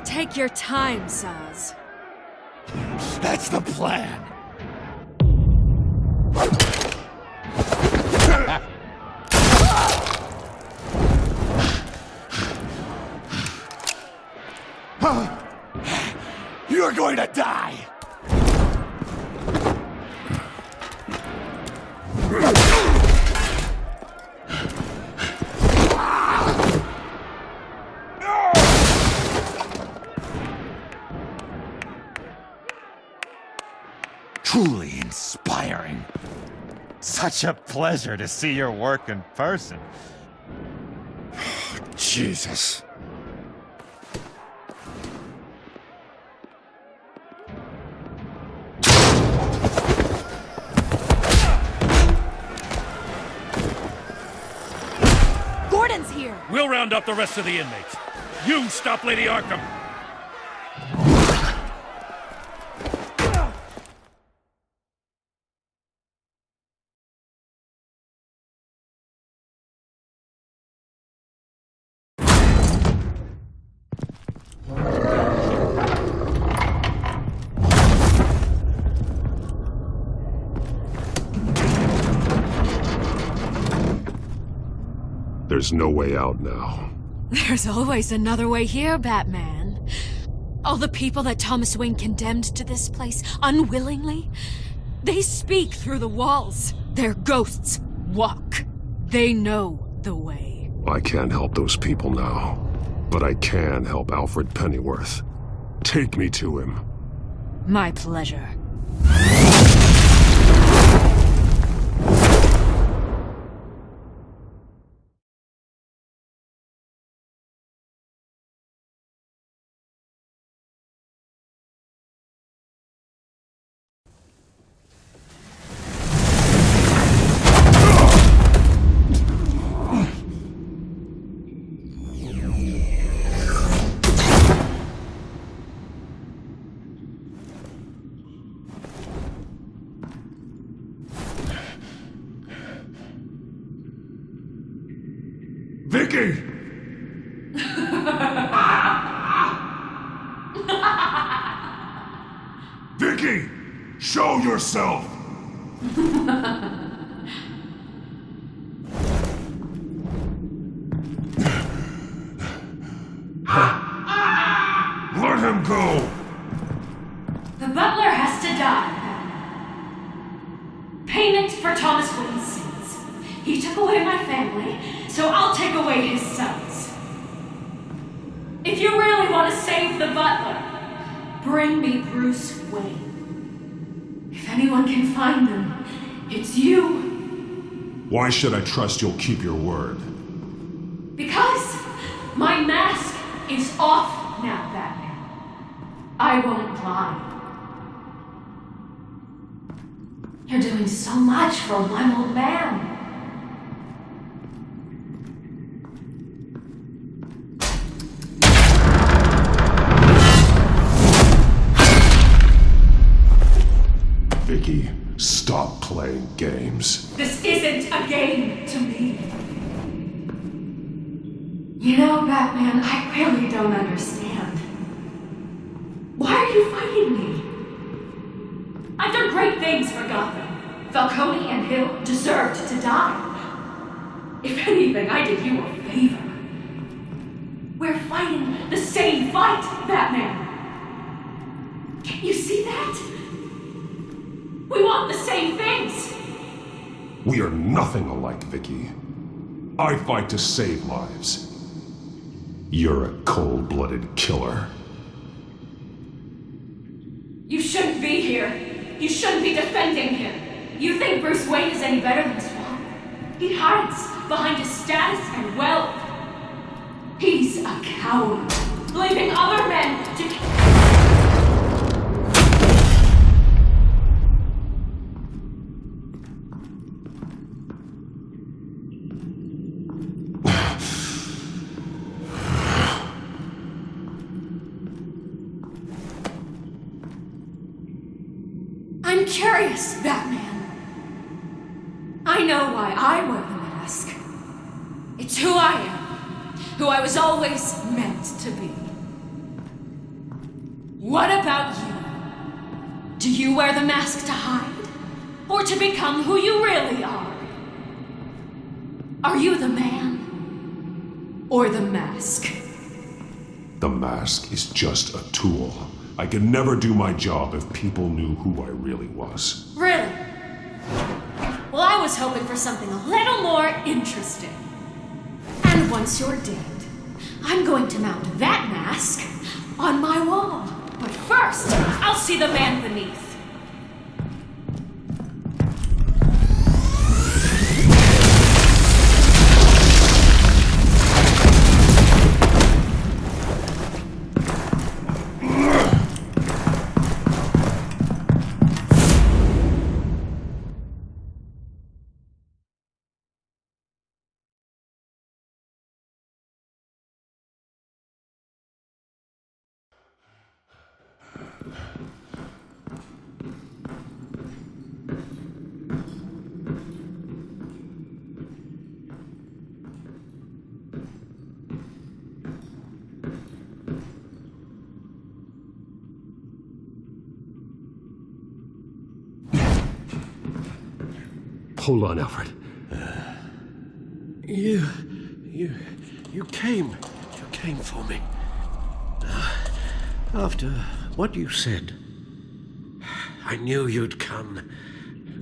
Take your time, Saz. That's the plan. You're going to die. Truly inspiring. Such a pleasure to see your work in person. Jesus. Gordon's here! We'll round up the rest of the inmates. You stop Lady Arkham! There's no way out now. There's always another way here, Batman. All the people that Thomas Wayne condemned to this place unwillingly, they speak through the walls. Their ghosts walk. They know the way. I can't help those people now, but I can help Alfred Pennyworth. Take me to him. My pleasure. Vicky! Vicky! Show yourself! Let him go! The butler has to die. Payment for Thomas Wayne's sins. He took away my family, so I'll take away his sons. If you really want to save the butler, bring me Bruce Wayne. If anyone can find them, it's you. Why should I trust you'll keep your word? Because my mask is off now, Batman. I won't lie. You're doing so much for one old man. Vicky, stop playing games. This isn't a game to me. You know, Batman, I really don't understand. Why are you fighting me? I've done great things for Gotham. Falcone and Hill deserved to die. If anything, I did you a favor. We're fighting the same fight, Batman. Can't you see that? We want the same things. We are nothing alike, Vicky. I fight to save lives. You're a cold-blooded killer. You shouldn't be here. You shouldn't be defending him. You think Bruce Wayne is any better than Swamp? He hides behind his status and wealth. He's a coward, leaving other men to... I'm curious, Batman. I know why I wear the mask. It's who I am. Who I was always meant to be. What about you? Do you wear the mask to hide? Or to become who you really are? Are you the man? Or the mask? The mask is just a tool. I could never do my job if people knew who I really was. Really? Well, I was hoping for something a little more interesting. And once you're dead, I'm going to mount that mask on my wall. But first, I'll see the man beneath. Hold on, Alfred. You came for me. After what you said, I knew you'd come.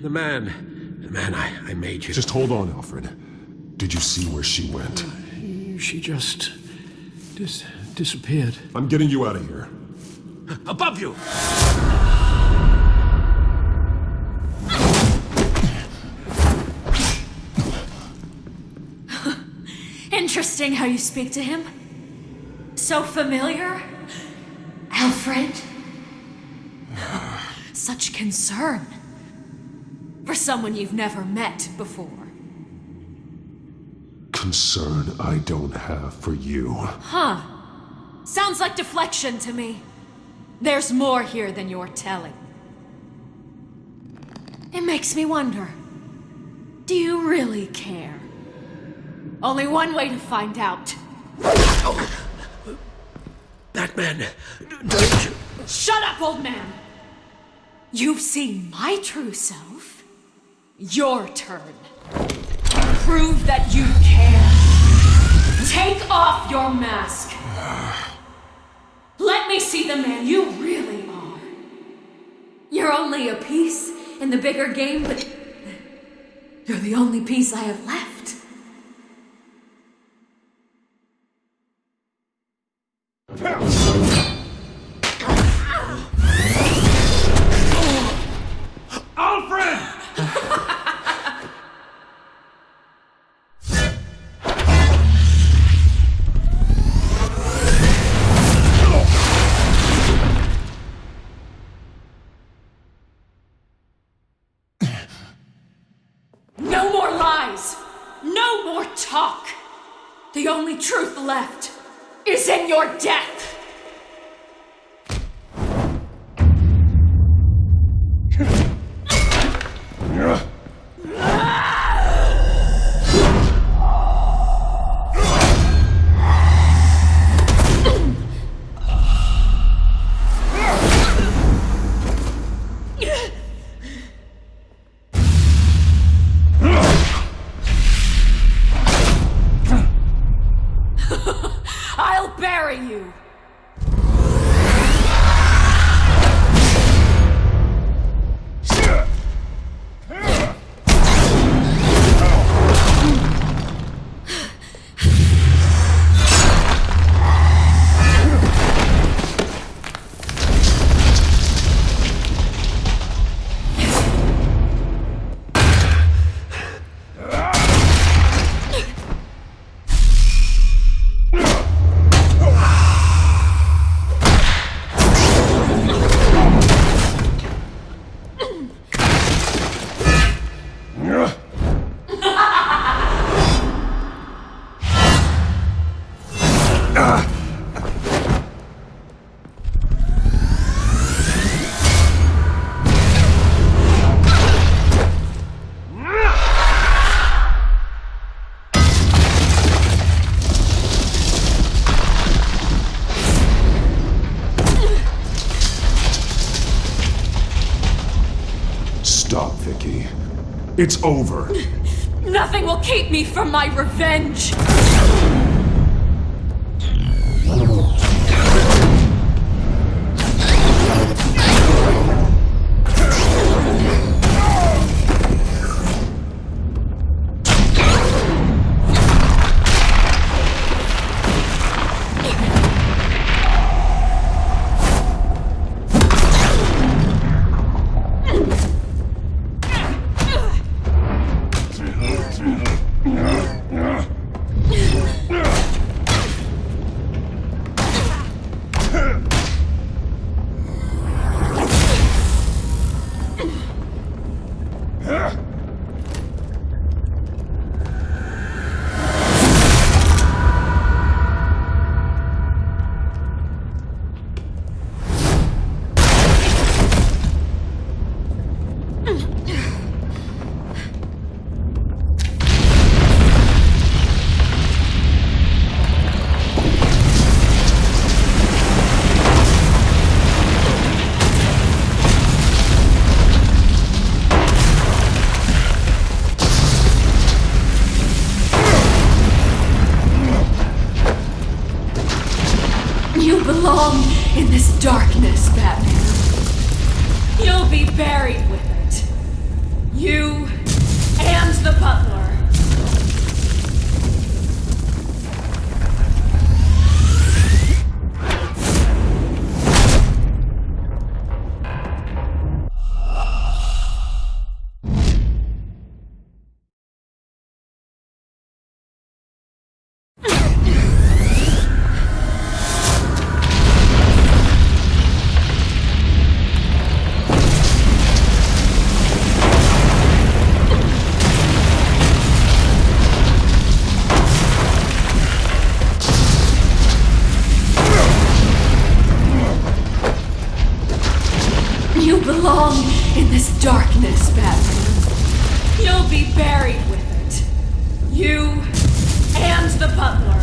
The man I made you. Just hold on, Alfred. Did you see where she went? She just disappeared. I'm getting you out of here. Above you! Interesting how you speak to him. So familiar. Alfred. Such concern. For someone you've never met before. Concern I don't have for you. Huh. Sounds like deflection to me. There's more here than you're telling. It makes me wonder. Do you really care? Only one way to find out. Oh. Batman, don't you... Shut up, old man! You've seen my true self. Your turn. Prove that you care. Take off your mask. Let me see the man you really are. You're only a piece in the bigger game, but you're the only piece I have left. Alfred! No more lies! No more talk! The only truth left is in your death! Vicky, it's over. Nothing will keep me from my revenge! You belong in this darkness, Batman. You'll be buried with it. You and the butler. You belong in this darkness, Batman. You'll be buried with it. You and the butler.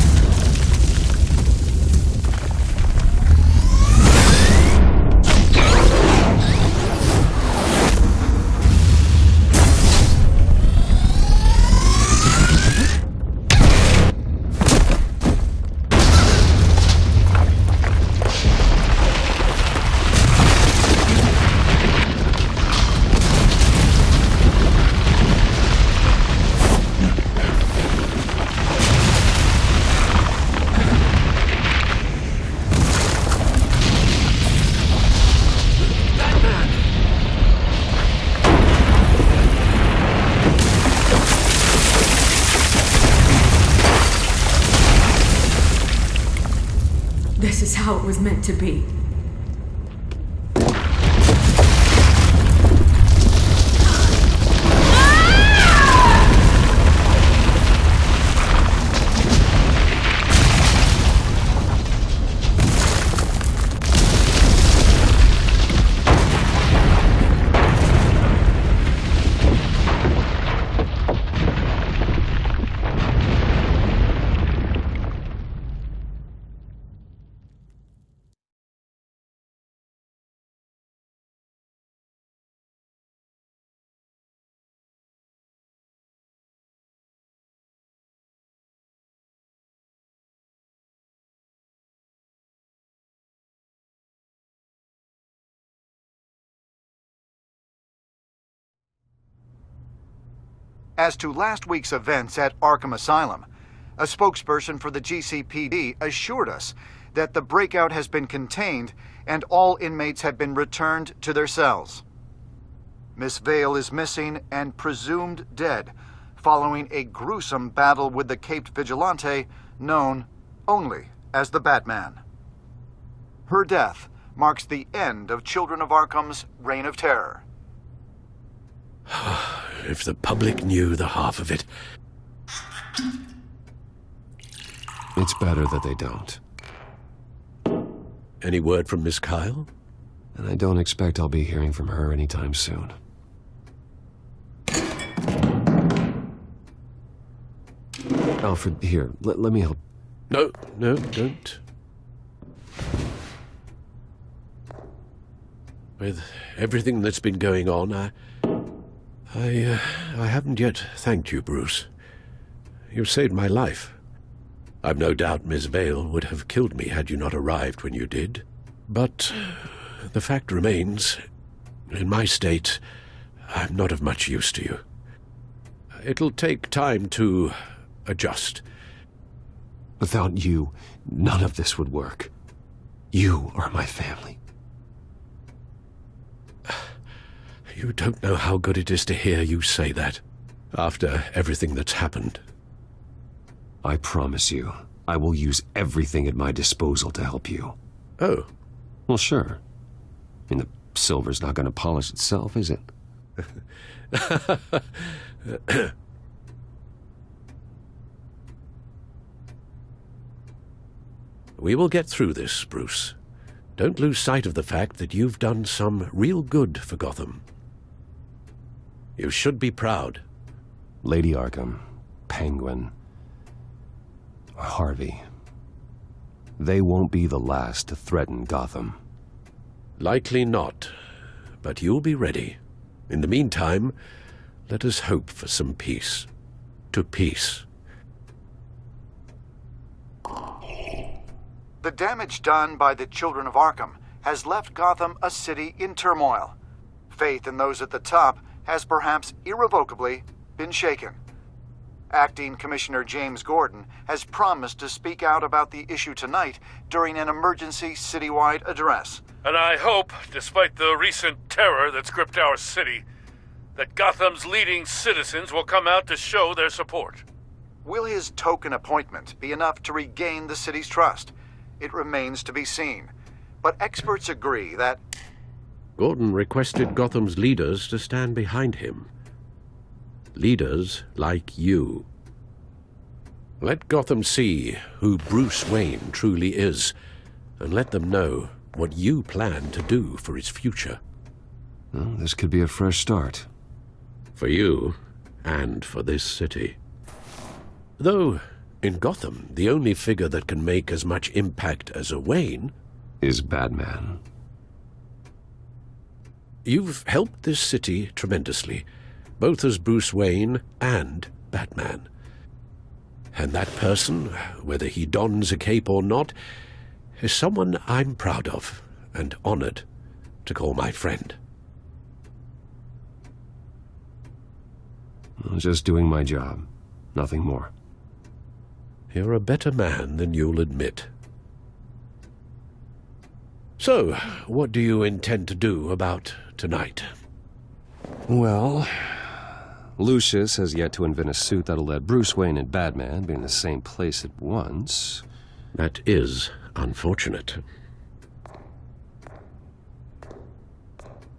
This is how it was meant to be. As to last week's events at Arkham Asylum, a spokesperson for the GCPD assured us that the breakout has been contained and all inmates have been returned to their cells. Miss Vale is missing and presumed dead following a gruesome battle with the caped vigilante known only as the Batman. Her death marks the end of Children of Arkham's reign of terror. If the public knew the half of it. It's better that they don't. Any word from Miss Kyle? And I don't expect I'll be hearing from her anytime soon. Alfred, here, let me help. No, don't. With everything that's been going on, I haven't yet thanked you, Bruce. You've saved my life. I've no doubt Miss Vale would have killed me had you not arrived when you did. But the fact remains, in my state, I'm not of much use to you. It'll take time to adjust. Without you, none of this would work. You are my family. You don't know how good it is to hear you say that, after everything that's happened. I promise you, I will use everything at my disposal to help you. Oh. Well, sure. I mean, the silver's not going to polish itself, is it? We will get through this, Bruce. Don't lose sight of the fact that you've done some real good for Gotham. You should be proud. Lady Arkham, Penguin, Harvey. They won't be the last to threaten Gotham. Likely not, but you'll be ready. In the meantime, let us hope for some peace. To peace. The damage done by the children of Arkham has left Gotham a city in turmoil. Faith in those at the top has perhaps irrevocably been shaken. Acting Commissioner James Gordon has promised to speak out about the issue tonight during an emergency citywide address. And I hope, despite the recent terror that's gripped our city, that Gotham's leading citizens will come out to show their support. Will his token appointment be enough to regain the city's trust? It remains to be seen. But experts agree that Gordon requested Gotham's leaders to stand behind him. Leaders like you. Let Gotham see who Bruce Wayne truly is, and let them know what you plan to do for its future. Well, this could be a fresh start. For you, and for this city. Though, in Gotham, the only figure that can make as much impact as a Wayne is Batman. You've helped this city tremendously, both as Bruce Wayne and Batman. And that person, whether he dons a cape or not, is someone I'm proud of and honored to call my friend. I'm just doing my job, nothing more. You're a better man than you'll admit. So, what do you intend to do about tonight? Well, Lucius has yet to invent a suit that'll let Bruce Wayne and Batman be in the same place at once. That is unfortunate.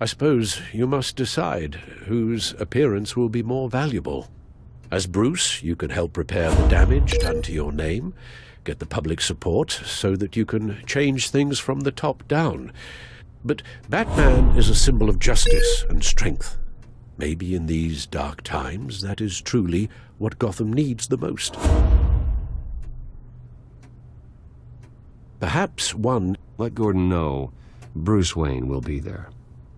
I suppose you must decide whose appearance will be more valuable. As Bruce, you can help repair the damage done to your name, get the public support so that you can change things from the top down. But Batman is a symbol of justice and strength. Maybe in these dark times, that is truly what Gotham needs the most. Perhaps one... Let Gordon know Bruce Wayne will be there.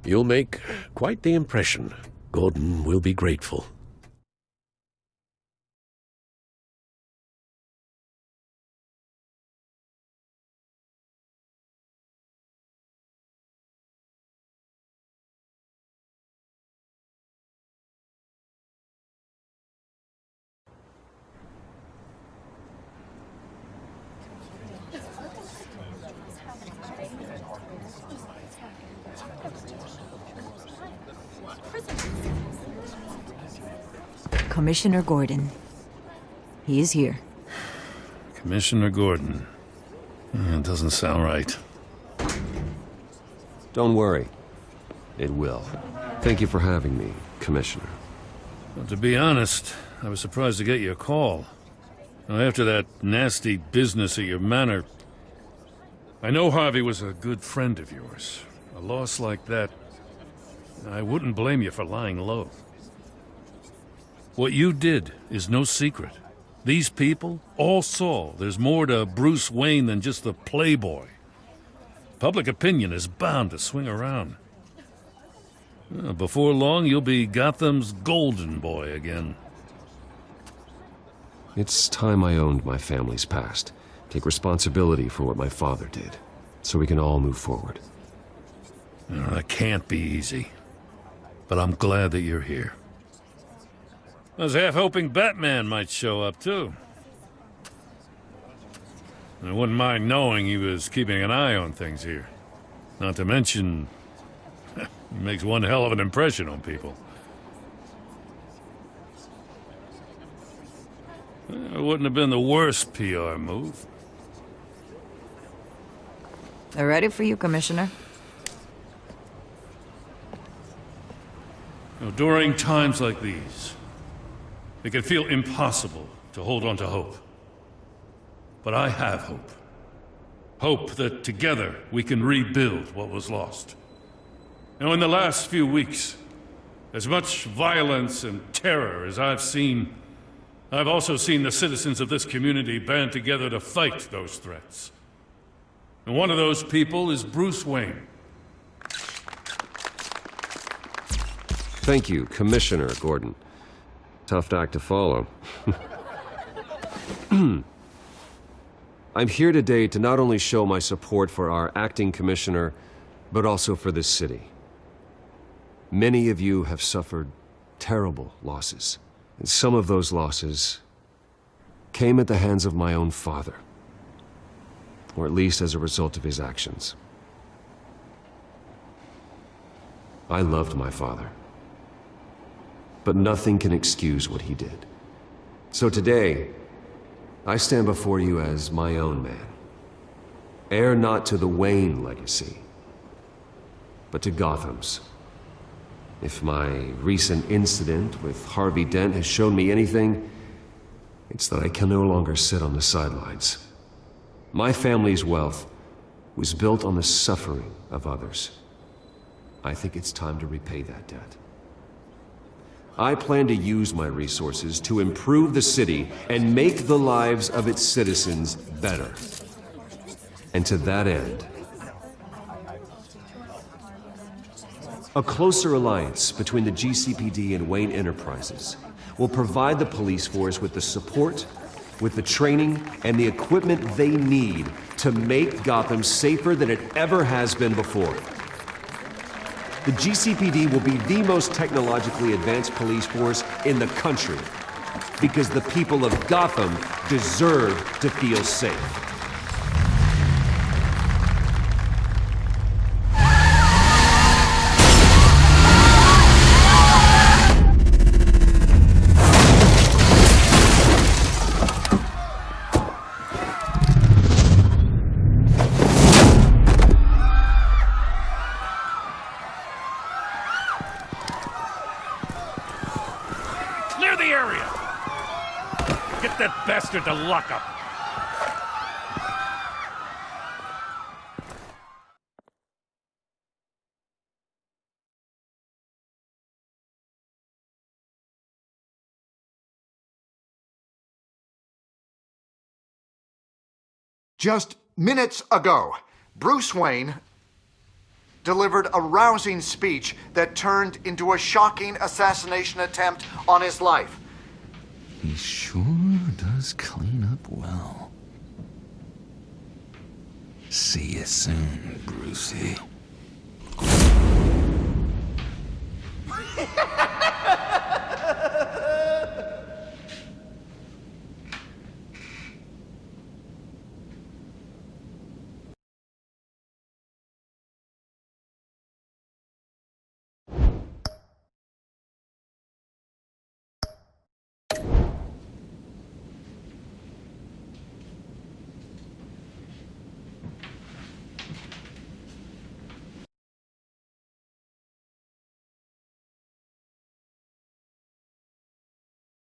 You'll make quite the impression. Gordon will be grateful. Commissioner Gordon. He is here. Commissioner Gordon. It doesn't sound right. Don't worry. It will. Thank you for having me, Commissioner. Well, to be honest, I was surprised to get your call. Now, after that nasty business at your manor, I know Harvey was a good friend of yours. A loss like that, I wouldn't blame you for lying low. What you did is no secret. These people all saw there's more to Bruce Wayne than just the playboy. Public opinion is bound to swing around. Before long, you'll be Gotham's golden boy again. It's time I owned my family's past. Take responsibility for what my father did, so we can all move forward. That can't be easy. But I'm glad that you're here. I was half hoping Batman might show up, too. I wouldn't mind knowing he was keeping an eye on things here. Not to mention, he makes one hell of an impression on people. It wouldn't have been the worst PR move. They're ready for you, Commissioner. During times like these, it can feel impossible to hold on to hope. But I have hope. Hope that together we can rebuild what was lost. In the last few weeks, as much violence and terror as I've seen, I've also seen the citizens of this community band together to fight those threats. And one of those people is Bruce Wayne. Thank you, Commissioner Gordon. Tough act to follow. I'm here today to not only show my support for our acting commissioner, but also for this city. Many of you have suffered terrible losses, and some of those losses came at the hands of my own father, or at least as a result of his actions. I loved my father, but nothing can excuse what he did. So today, I stand before you as my own man, heir not to the Wayne legacy, but to Gotham's. If my recent incident with Harvey Dent has shown me anything, it's that I can no longer sit on the sidelines. My family's wealth was built on the suffering of others. I think it's time to repay that debt. I plan to use my resources to improve the city and make the lives of its citizens better. And to that end, a closer alliance between the GCPD and Wayne Enterprises will provide the police force with the support, with the training, and the equipment they need to make Gotham safer than it ever has been before. The GCPD will be the most technologically advanced police force in the country, because the people of Gotham deserve to feel safe. Bastard to lock up. Just minutes ago, Bruce Wayne delivered a rousing speech that turned into a shocking assassination attempt on his life. He sure does clean up well. See you soon, Brucey.